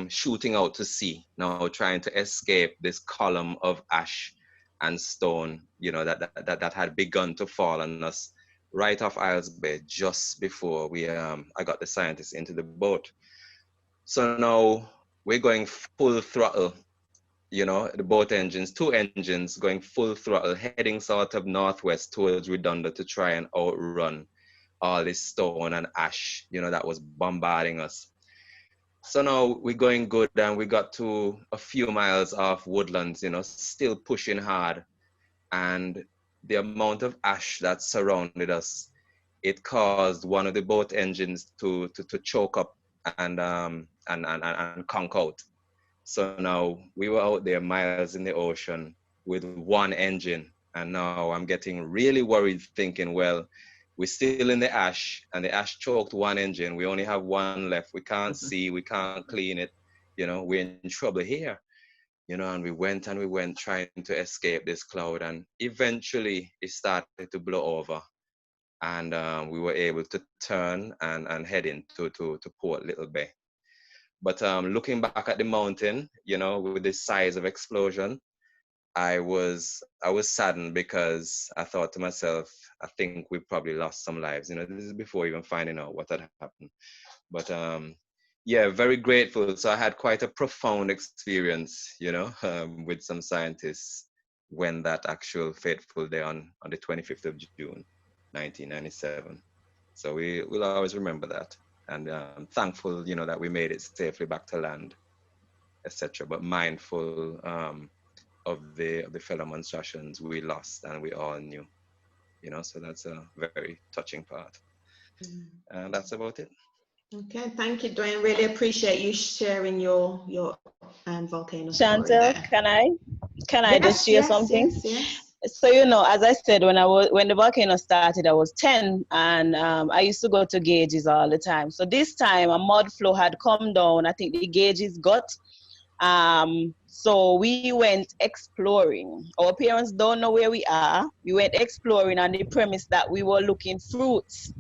shooting out to sea, now trying to escape this column of ash and stone, you know, that had begun to fall on us right off Isles Bay just before I got the scientists into the boat. So now we're going full throttle, you know, the boat engines, two engines going full throttle, heading sort of northwest towards Redonda to try and outrun all this stone and ash, you know, that was bombarding us. So now we're going good, and we got to a few miles off Woodlands, you know, still pushing hard. And the amount of ash that surrounded us, it caused one of the boat engines to choke up and conk out. So now we were out there miles in the ocean with one engine. And now I'm getting really worried, thinking, well, we're still in the ash, and the ash choked one engine. We only have one left. We can't see, we can't clean it. You know, we're in trouble here. You know, and we went trying to escape this cloud, and eventually it started to blow over, and we were able to turn and head into Port Little Bay. But looking back at the mountain, you know, with the size of explosion, I was saddened, because I thought to myself, I think we probably lost some lives. You know, this is before even finding out what had happened. But yeah, very grateful. So I had quite a profound experience, you know, with some scientists when that actual fateful day on the 25th of June, 1997. So we'll always remember that. And thankful, you know, that we made it safely back to land, etc. But mindful of the fellow Montserratians we lost and we all knew, you know. So that's a very touching part. And that's about it. Okay, thank you, Dwayne. Really appreciate you sharing your volcano story Chantel, there. can I just share something? Yes. So, you know, as I said, when the volcano started, I was 10, and I used to go to gauges all the time. So this time a mud flow had come down. I think the gauges got. So we went exploring. Our parents don't know where we are. We went exploring on the premise that we were looking fruits.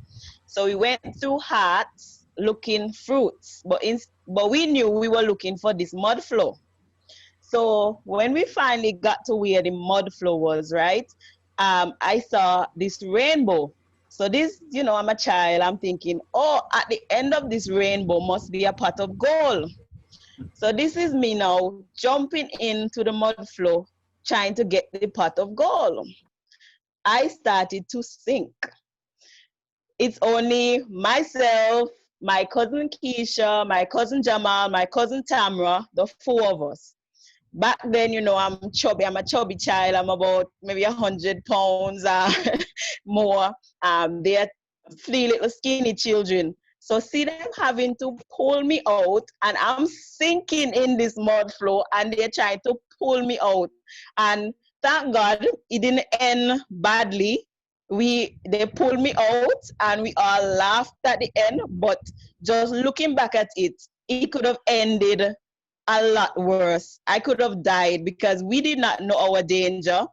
So we went through Hearts looking fruits, but we knew we were looking for this mud flow. So when we finally got to where the mud flow was, right, I saw this rainbow. So this, you know, I'm a child, I'm thinking, oh, at the end of this rainbow must be a pot of gold. So this is me now jumping into the mud flow, trying to get the pot of gold. I started to sink. It's only myself, my cousin Keisha, my cousin Jamal, my cousin Tamra, the four of us. Back then, you know, I'm chubby. I'm a chubby child. I'm about maybe 100 pounds more. They are three little skinny children. So see them having to pull me out, and I'm sinking in this mud flow, and they're trying to pull me out. And thank God it didn't end badly. They pulled me out and we all laughed at the end, but just looking back at it, it could have ended a lot worse. I could have died because we did not know our danger.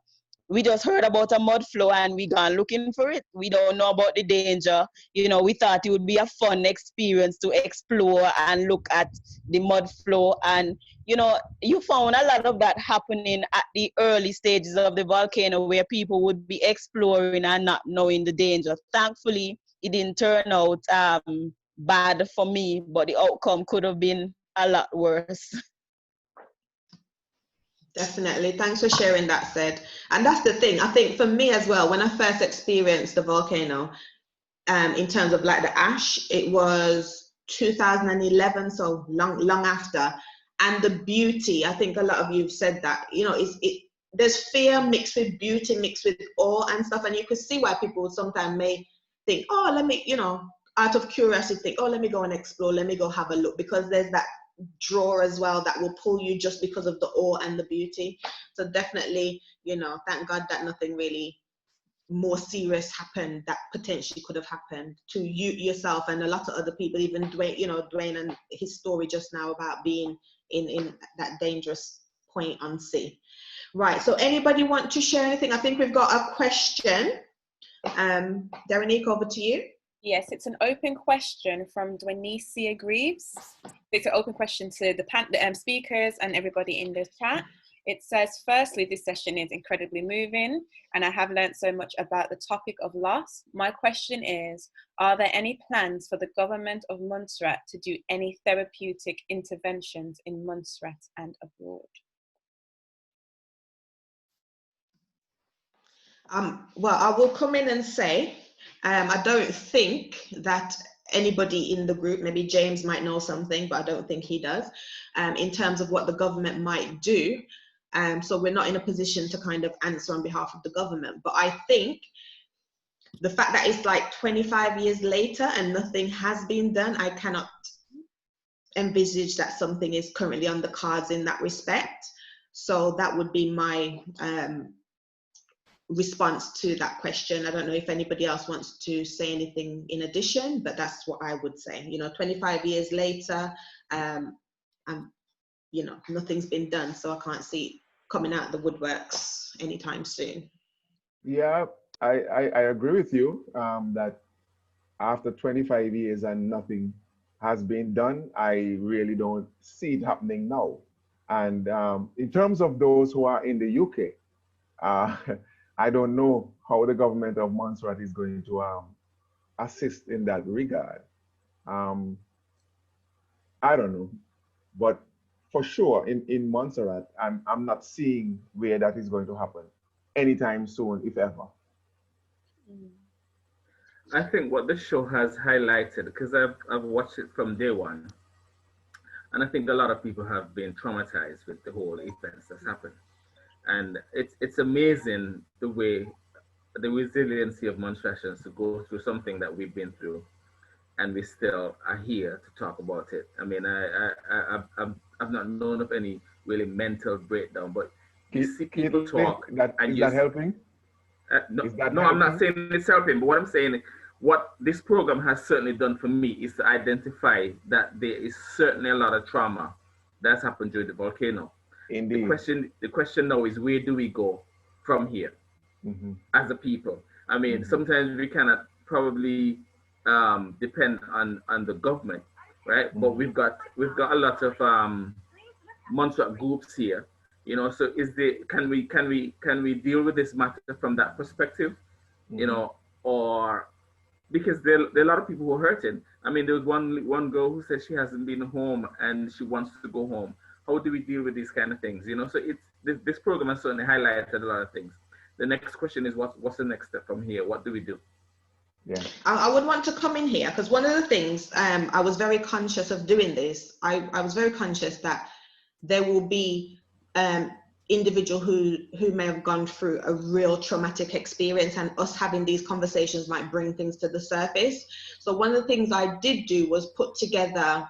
We just heard about a mud flow and we gone looking for it. We don't know about the danger. You know, we thought it would be a fun experience to explore and look at the mud flow. And, you know, you found a lot of that happening at the early stages of the volcano where people would be exploring and not knowing the danger. Thankfully, it didn't turn out bad for me, but the outcome could have been a lot worse. Definitely. Thanks for sharing that, Sid. And that's the thing. I think for me as well, when I first experienced the volcano, in terms of like the ash, it was 2011, so long after. And the beauty, I think a lot of you have said that, you know, there's fear mixed with beauty, mixed with awe and stuff. And you can see why people sometimes may think, oh, let me, you know, out of curiosity, think, oh, let me go and explore, let me go have a look, because there's that draw as well that will pull you just because of the awe and the beauty. So definitely, you know, thank God that nothing really more serious happened that potentially could have happened to you yourself and a lot of other people, even Dwayne, you know, Dwayne and his story just now about being in that dangerous point on sea. Right, so anybody want to share anything? I think we've got a question. Daranique, over to you. Yes, it's an open question from Dwenicia Greaves. It's an open question to the speakers and everybody in the chat. It says, firstly, this session is incredibly moving and I have learned so much about the topic of loss. My question is, are there any plans for the government of Montserrat to do any therapeutic interventions in Montserrat and abroad? Well, I will come in and say, I don't think that anybody in the group, maybe James might know something, but I don't think he does, in terms of what the government might do. So we're not in a position to kind of answer on behalf of the government. But I think the fact that it's like 25 years later and nothing has been done, I cannot envisage that something is currently on the cards in that respect. So that would be my response to that question. I don't know if anybody else wants to say anything in addition, but that's what I would say. You know, 25 years later, you know, nothing's been done, so I can't see it coming out of the woodworks anytime soon. Yeah, I agree with you that after 25 years and nothing has been done, I really don't see it happening now. And in terms of those who are in the UK, I don't know how the government of Montserrat is going to assist in that regard. I don't know, but for sure in Montserrat, I'm not seeing where that is going to happen anytime soon, if ever. I think what this show has highlighted, because I've watched it from day one, and I think a lot of people have been traumatized with the whole events that's happened. And it's amazing the way, the resiliency of Montserratians to go through something that we've been through, and we still are here to talk about it. I mean, I've not known of any really mental breakdown, but you see people talk. Is that helping? No, I'm not saying it's helping, but what I'm saying, what this program has certainly done for me is to identify that there is certainly a lot of trauma that's happened during the volcano. Indeed. The question now is, where do we go from here as a people? I mean, sometimes we cannot probably depend on the government, right? But we've got a lot of Montserrat groups here, you know. So can we deal with this matter from that perspective, you know, or because there are a lot of people who are hurting. I mean, there was one girl who said she hasn't been home and she wants to go home. How do we deal with these kind of things, you know? So this program has certainly highlighted a lot of things. The next question is, what's the next step from here? What do we do? Yeah, I would want to come in here because one of the things I was very conscious of doing this. I was very conscious that there will be individual who may have gone through a real traumatic experience, and us having these conversations might bring things to the surface. So one of the things I did do was put together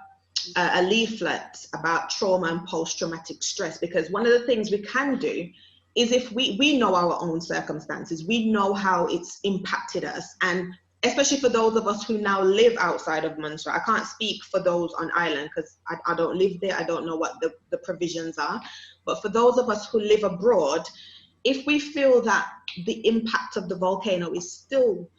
a leaflet about trauma and post-traumatic stress, because one of the things we can do is, if we know our own circumstances, we know how it's impacted us, and especially for those of us who now live outside of Montserrat. I can't speak for those on island because I don't live there. I don't know what the provisions are. But for those of us who live abroad, if we feel that the impact of the volcano is still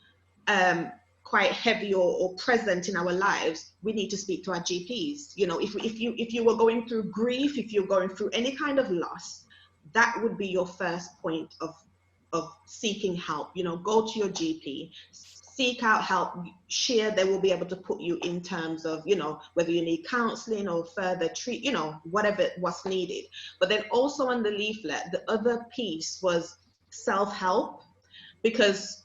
quite heavy or present in our lives, we need to speak to our GPs. You know, if you were going through grief, if you're going through any kind of loss, that would be your first point of seeking help. You know, go to your GP, seek out help, share. They will be able to put you in terms of, you know, whether you need counseling or further treat, you know, whatever was needed. But then also on the leaflet, the other piece was self-help, because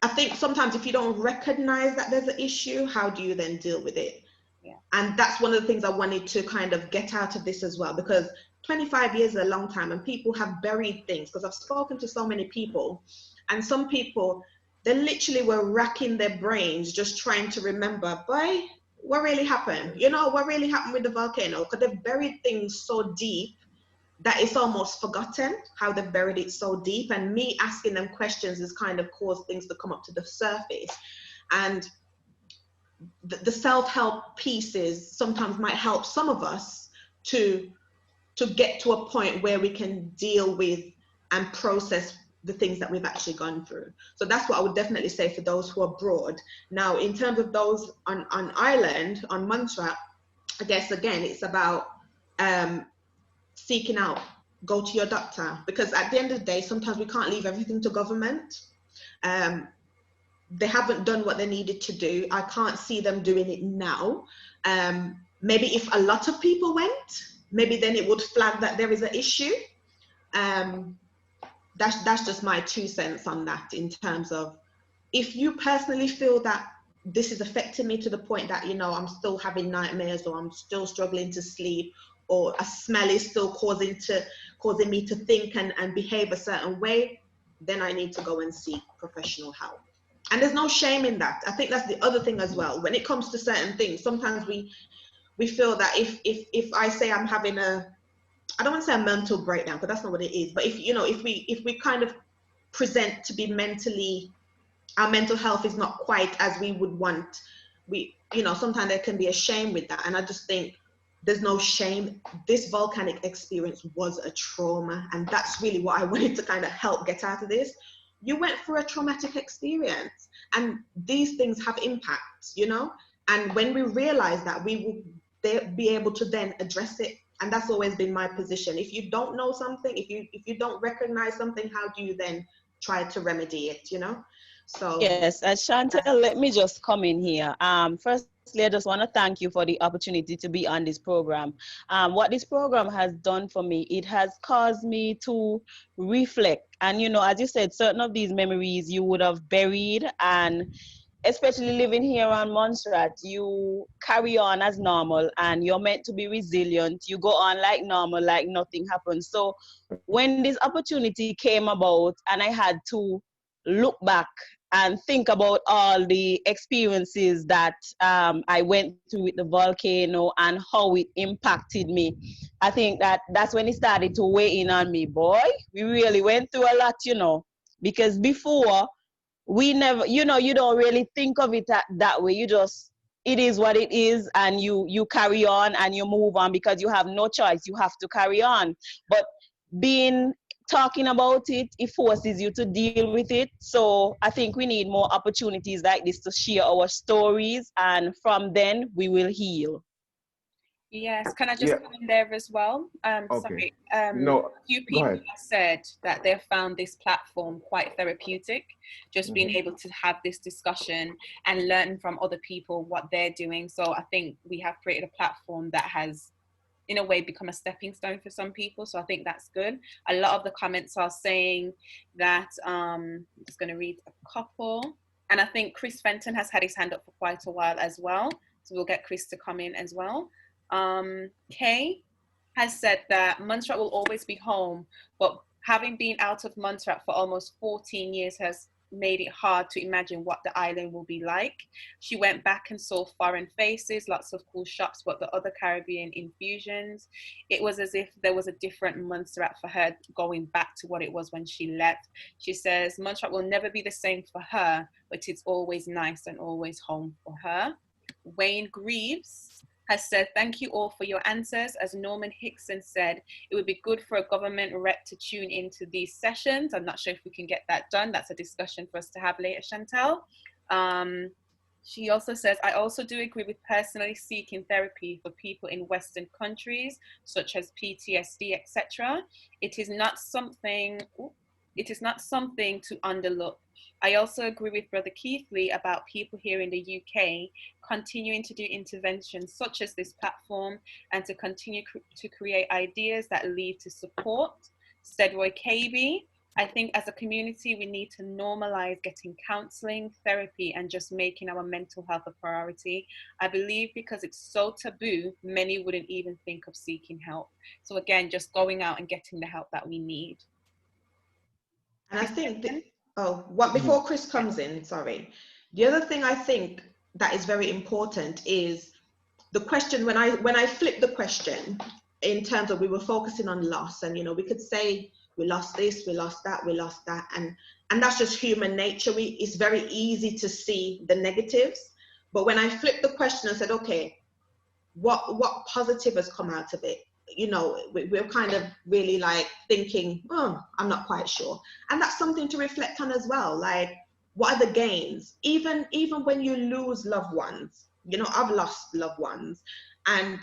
I think sometimes if you don't recognize that there's an issue, how do you then deal with it? Yeah. And that's one of the things I wanted to kind of get out of this as well, because 25 years is a long time and people have buried things. Because I've spoken to so many people, and some people, they literally were racking their brains just trying to remember, boy, what really happened? You know, what really happened with the volcano? Because they've buried things so deep that it's almost forgotten how they've buried it so deep. And me asking them questions has kind of caused things to come up to the surface. And the self-help pieces sometimes might help some of us to get to a point where we can deal with and process the things that we've actually gone through. So that's what I would definitely say for those who are abroad. Now, in terms of those on island, on Montserrat, I guess, again, it's about seeking out, go to your doctor, because at the end of the day, sometimes we can't leave everything to government. They haven't done what they needed to do. I can't see them doing it now. Maybe if a lot of people went, maybe then it would flag that there is an issue. That's just my 2 cents on that, in terms of, if you personally feel that this is affecting me to the point that, you know, I'm still having nightmares, or I'm still struggling to sleep, or a smell is still causing me to think and behave a certain way, then I need to go and seek professional help. And there's no shame in that. I think that's the other thing as well. When it comes to certain things, sometimes we feel that if I say I'm having I don't want to say a mental breakdown, because that's not what it is, but if we kind of present to be mentally, our mental health is not quite as we would want, sometimes there can be a shame with that. And I just think there's no shame. This volcanic experience was a trauma, and that's really what I wanted to kind of help get out of this. You went through a traumatic experience, and these things have impacts, you know? And when we realize that, we will be able to then address it. And that's always been my position. If you don't know something, if you don't recognize something, how do you then try to remedy it, you know? So yes, Chantel, let me just come in here. Firstly, I just want to thank you for the opportunity to be on this program. What this program has done for me, it has caused me to reflect. And, you know, as you said, certain of these memories you would have buried, and especially living here on Montserrat, you carry on as normal, and you're meant to be resilient. You go on like normal, like nothing happened. So when this opportunity came about and I had to look back and think about all the experiences that I went through with the volcano and how it impacted me, I think that's when it started to weigh in on me. Boy, we really went through a lot, you know, because before, we never, you know, you don't really think of it that way. You just, it is what it is, and you carry on and you move on because you have no choice. You have to carry on. But talking about it, it forces you to deal with it. So I think we need more opportunities like this to share our stories, and from then we will heal. Yes, can I just come in there as well? Okay. Sorry. No, A few go people ahead. have said that they've found this platform quite therapeutic, just being able to have this discussion and learn from other people what they're doing. So I think we have created a platform that has, in a way, become a stepping stone for some people. So I think that's good. A lot of the comments are saying that, I'm just going to read a couple. And I think Chris Fenton has had his hand up for quite a while as well. So we'll get Chris to come in as well. Kay has said that Montserrat will always be home, but having been out of Montserrat for almost 14 years has made it hard to imagine what the island will be like. She went back and saw foreign faces, lots of cool shops, but the other Caribbean infusions. It was as if there was a different Montserrat for her going back to what it was when she left. She says Montserrat will never be the same for her, but it's always nice and always home for her. Wayne Greaves has said, thank you all for your answers. As Norman Hickson said, it would be good for a government rep to tune into these sessions. I'm not sure if we can get that done. That's a discussion for us to have later, Chantal. She also says, I also do agree with personally seeking therapy for people in Western countries, such as PTSD, etc. It is not something to underlook. I also agree with Brother Keithley about people here in the UK continuing to do interventions such as this platform and to continue to create ideas that lead to support. Stedroy KB, I think as a community, we need to normalize getting counseling, therapy, and just making our mental health a priority. I believe because it's so taboo, many wouldn't even think of seeking help. So again, just going out and getting the help that we need. And I think, before Chris comes in, sorry. The other thing I think that is very important is the question, when I flip the question in terms of we were focusing on loss, and, you know, we could say we lost this, we lost that, and that's just human nature. It's very easy to see the negatives. But when I flipped the question and said, okay, what positive has come out of it? You know, we're kind of really like thinking, oh, I'm not quite sure. And that's something to reflect on as well. Like, what are the gains? Even when you lose loved ones, you know, I've lost loved ones, and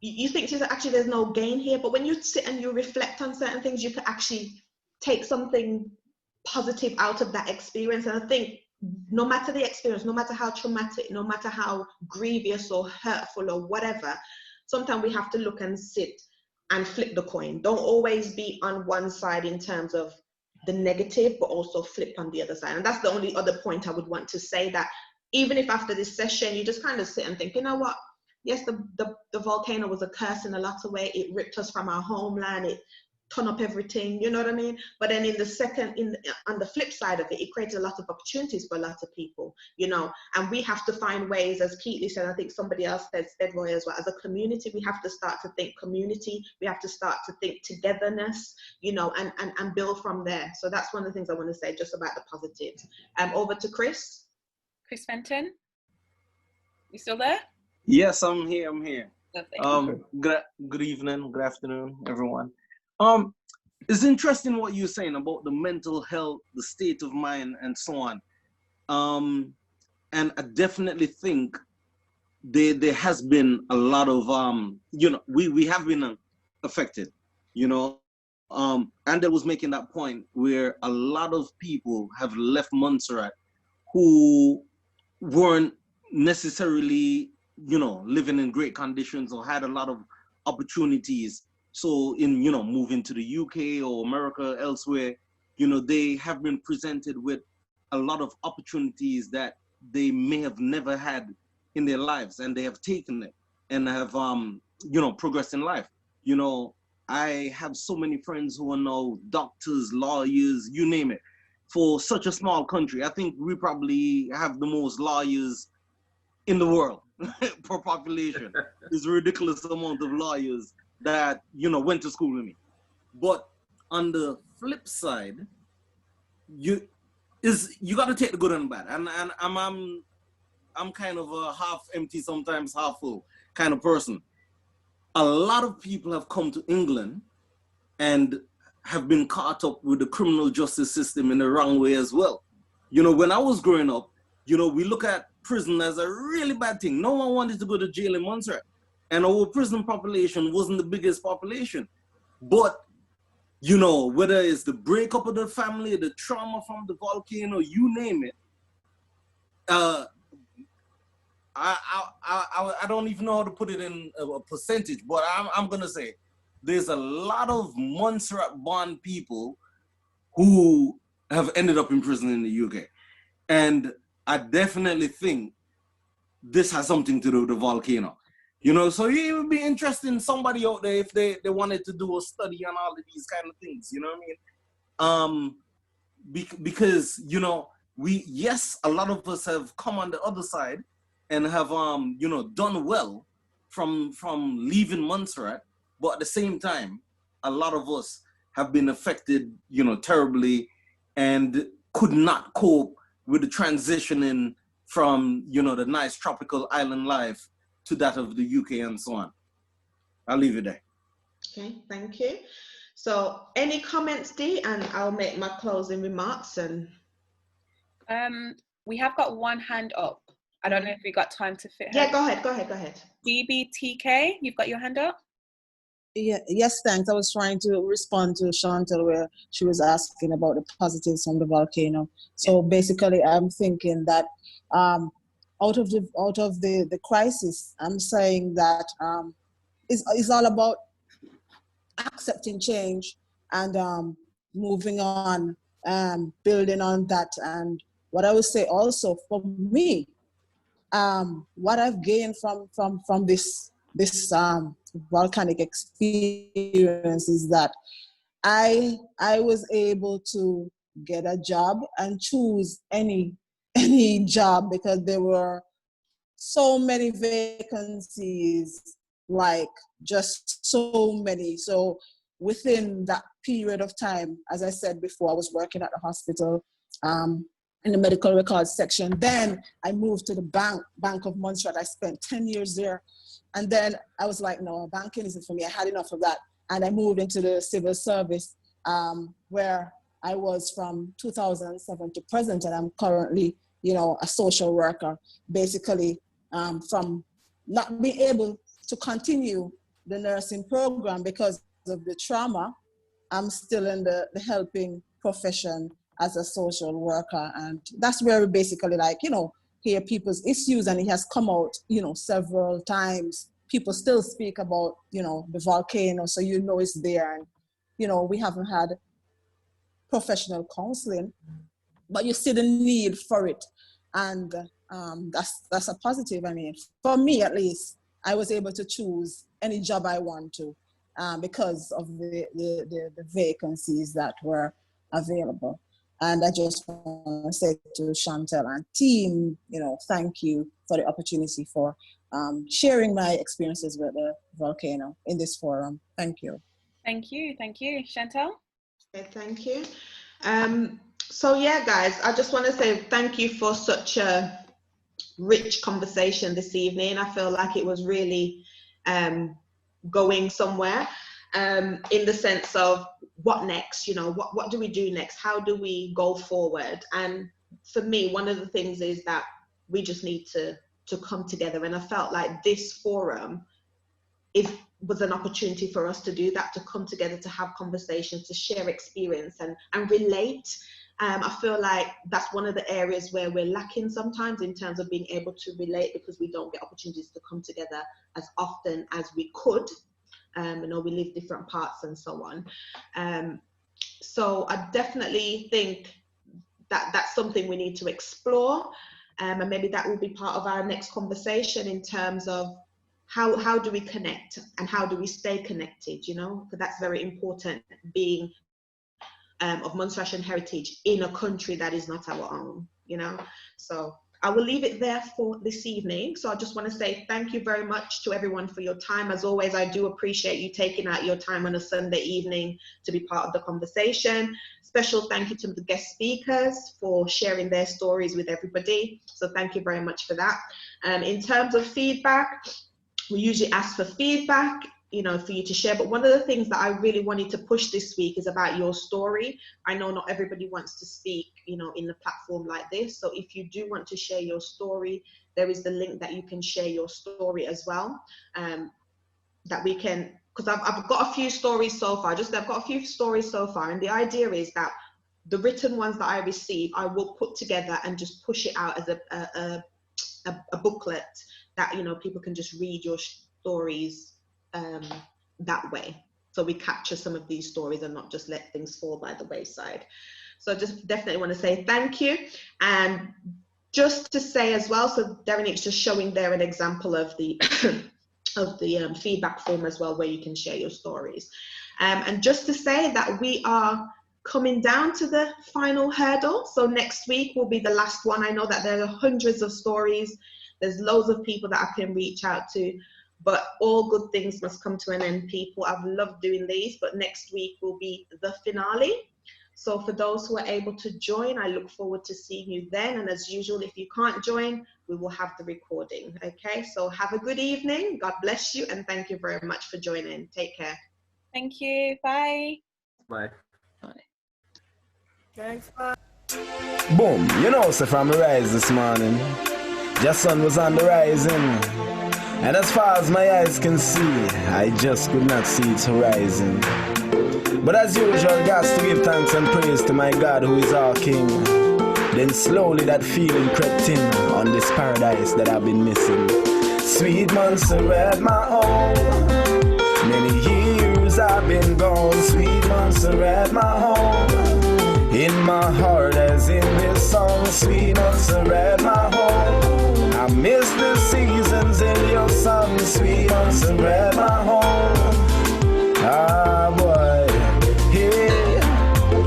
you think actually there's no gain here. But when you sit and you reflect on certain things, you can actually take something positive out of that experience. And I think no matter the experience, no matter how traumatic, no matter how grievous or hurtful or whatever, sometimes we have to look and sit and flip the coin. Don't always be on one side in terms of the negative, but also flip on the other side. And that's the only other point I would want to say, that even if after this session, you just kind of sit and think, you know what? Yes, the volcano was a curse in a lot of ways. It ripped us from our homeland. It turned up everything, you know what I mean? But then on the flip side of it, it created a lot of opportunities for a lot of people, you know, and we have to find ways, as Keatley said, I think somebody else said, Roy as well, as a community, we have to start to think community, we have to start to think togetherness, you know, and build from there. So that's one of the things I want to say just about the positives. Over to Chris. Chris Fenton, you still there? Yes, I'm here. Lovely. Good evening, good afternoon, everyone. It's interesting what you're saying about the mental health, the state of mind, and so on. And I definitely think there has been a lot of, you know, we have been affected, you know. Andel was making that point where a lot of people have left Montserrat who weren't necessarily, you know, living in great conditions or had a lot of opportunities. So in, you know, moving to the UK or America, elsewhere, you know, they have been presented with a lot of opportunities that they may have never had in their lives, and they have taken it and have, you know, progressed in life. You know, I have so many friends who are now doctors, lawyers, you name it. For such a small country, I think we probably have the most lawyers in the world per population. There's a ridiculous amount of lawyers that, you know, went to school with me. But on the flip side, you got to take the good and bad. And I'm kind of a half empty, sometimes half full kind of person. A lot of people have come to England and have been caught up with the criminal justice system in the wrong way as well. You know, when I was growing up, you know, we look at prison as a really bad thing. No one wanted to go to jail in Montserrat. And our prison population wasn't the biggest population. But, you know, whether it's the breakup of the family, the trauma from the volcano, you name it, I don't even know how to put it in a percentage, but I'm going to say there's a lot of Montserrat-born people who have ended up in prison in the UK. And I definitely think this has something to do with the volcano. You know, so it would be interesting somebody out there if they wanted to do a study on all of these kind of things, you know what I mean? Because, you know, yes, a lot of us have come on the other side and have, you know, done well from leaving Montserrat, but at the same time, a lot of us have been affected, you know, terribly and could not cope with the transitioning from, you know, the nice tropical island life to that of the UK and so on. I'll leave it there. Okay, thank you. So any comments, Dee, and I'll make my closing remarks. And we have got one hand up. I don't know if we got time to fit her. Yeah, go ahead. DBTK, you've got your hand up? Yeah, yes, thanks. I was trying to respond to Chantal where she was asking about the positives from the volcano. So basically, I'm thinking that out of the crisis, I'm saying that it's all about accepting change and moving on, building on that. And what I would say also for me, what I've gained from this volcanic experience is that I was able to get a job and choose any job because there were so many vacancies, like just so many. So within that period of time, as I said before, I was working at the hospital in the medical records section. Then I moved to the Bank of Montserrat. I spent 10 years there. And then I was like, no, banking isn't for me. I had enough of that. And I moved into the civil service where I was from 2007 to present. And I'm currently, you know, a social worker, basically from not being able to continue the nursing program because of the trauma. I'm still in the helping profession as a social worker. And that's where we basically, like, you know, hear people's issues, and it has come out, you know, several times. People still speak about, you know, the volcano, so you know it's there. And, you know, we haven't had professional counseling, but you see the need for it. And that's a positive. I mean, for me at least, I was able to choose any job I want to because of the vacancies that were available. And I just want to say to Chantal and team, you know, thank you for the opportunity for sharing my experiences with the volcano in this forum. Thank you. Thank you. Chantal? Okay, thank you. So yeah, guys, I just want to say thank you for such a rich conversation this evening. I feel like it was really going somewhere in the sense of what next, you know, what do we do next? How do we go forward? And for me, one of the things is that we just need to come together. And I felt like this forum was an opportunity for us to do that, to come together, to have conversations, to share experience and relate. I feel like that's one of the areas where we're lacking sometimes in terms of being able to relate, because we don't get opportunities to come together as often as we could. You know, we live different parts and so on. So I definitely think that that's something we need to explore. And maybe that will be part of our next conversation in terms of how do we connect and how do we stay connected, you know, because that's very important, being of Montserratian heritage in a country that is not our own, you know. So I will leave it there for this evening. So I just want to say thank you very much to everyone for your time. As always, I do appreciate you taking out your time on a Sunday evening to be part of the conversation. Special thank you to the guest speakers for sharing their stories with everybody. So thank you very much for that. In terms of feedback, we usually ask for feedback, you know, for you to share. But one of the things that I really wanted to push this week is about your story. I know not everybody wants to speak, you know, in a platform like this. So if you do want to share your story, there is the link that you can share your story as well. That we can, because I've got a few stories so far. I've got a few stories so far. And the idea is that the written ones that I receive, I will put together and just push it out as a booklet that, you know, people can just read your stories that way. So we capture some of these stories and not just let things fall by the wayside. So just definitely want to say thank you. And just to say as well, so Derinick's just showing there an example of the feedback form as well, where you can share your stories. And just to say that we are coming down to the final hurdle. So next week will be the last one. I know that there are hundreds of stories. There's loads of people that I can reach out to, but all good things must come to an end, people. I've loved doing these, but next week will be the finale. So for those who are able to join, I look forward to seeing you then. And as usual, if you can't join, we will have the recording. Okay, so have a good evening. God bless you. And thank you very much for joining. Take care. Thank you. Bye. Bye. Thanks, bye. Boom, you know, so from the rise this morning, the sun was on the rising. And as far as my eyes can see, I just could not see its horizon. But as usual, got to give thanks and praise to my God who is our King. Then slowly that feeling crept in on this paradise that I've been missing. Sweet Montserrat, my home. Many years I've been gone. Sweet Montserrat, my home. In my heart as in this song. Sweet Montserrat, my home. I miss the seasons in your sun. Sweet Montserrat, my home. Ah boy, hey,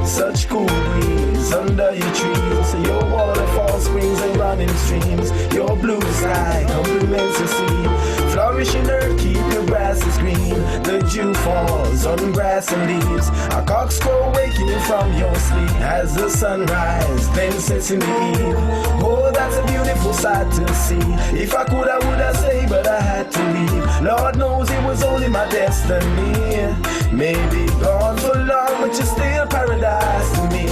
such cool breeze under your trees. Your waterfall springs and running streams. Your blue sky compliments the sea. Flourishing earth, keep your grasses green. The dew falls on grass and leaves. A cockcrow waking you from your sleep. As the sun rises, then sets in the eve. Oh, that's a beautiful sight to see. If I could, I would have stayed, but I had to leave. Lord knows it was only my destiny. Maybe gone for long, but you're still paradise to me.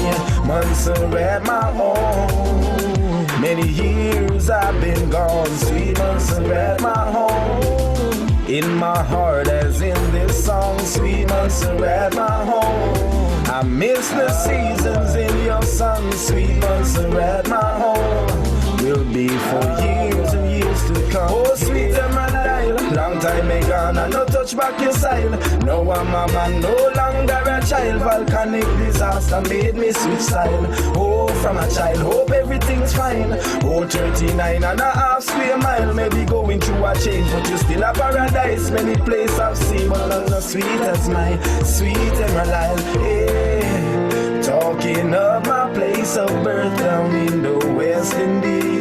Montserrat, my home. Many years I've been gone. Sweet Montserrat, my home. In my heart as in this song. Sweet Montserrat, my home. I miss the seasons in your sun. Sweet Montserrat, my home. Will be for years and years to come. Oh, sweet Emerald Isle, long time me gone and no touch back your style. No I'm a man, no longer a child. Volcanic disaster made me switch style. Oh, from a child, hope everything's fine. Oh, 39 and a half square mile. Maybe going through a change, but you still a paradise. Many places I've seen, but not as sweet as my sweet Emerald Isle. Hey, talking of my place of birth down in the West Indies,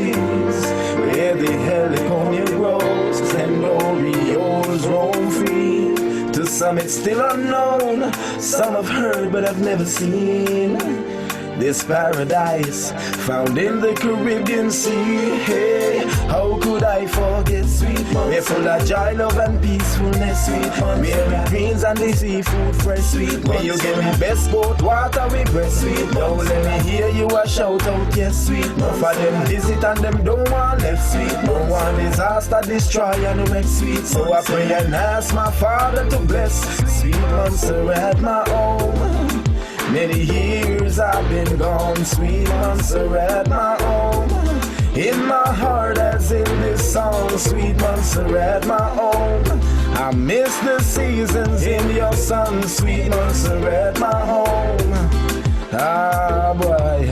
where the heliconia grows and Orioles roam free. To some it's still unknown, some have heard but have never seen. This paradise found in the Caribbean Sea. Hey, how could I forget sweet Montserrat? We're full of joy, love and peacefulness. Sweet Montserrat, where greens and the seafood fresh. Sweet Montserrat, where you give me best boat water with breath. Sweet Montserrat, now let me hear you a shout out, yes. Sweet Montserrat, for them visit and them don't want left. Sweet Montserrat, no one disaster destroy and wreck. Sweet, so I pray and ask my Father to bless. Sweet Montserrat, my own. Many years I've been gone. Sweet Montserrat, my own. In my heart as in this song. Sweet Montserrat, my own. I miss the seasons in your sun. Sweet Montserrat, my home. Ah boy.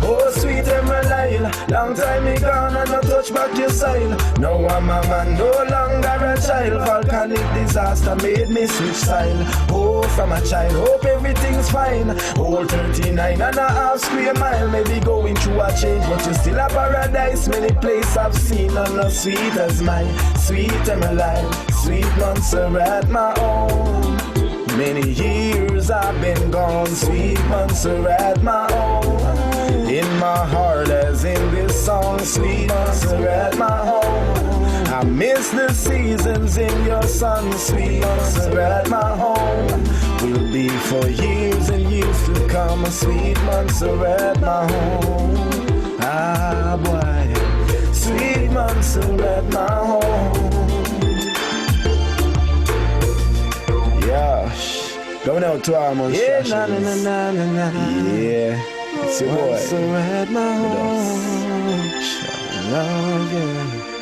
Oh, sweet Emerald Isle, long time me gone and no touch back your style. Now I'm a man, no longer a child. Volcanic disaster made me switch style. Oh, from a child, hope everything's fine. Old 39 and a half square mile. Maybe going through a change, but you still a paradise. Many places I've seen and not sweet as mine. Sweet Emerald Isle, sweet Montserrat, my own. Many years I've been gone. Sweet Montserrat, my own. In my heart as in this song. Sweet Montserrat, my home. I miss the seasons in your sun. Sweet Montserrat, my home. Will be for years and years to come. Sweet Montserrat, my home. Ah boy, sweet Montserrat, my home. Yeah, going out to our Montserrat. Yeah, na na na na na. Yeah. It's your boy. Montserrat, my home. Love, yeah.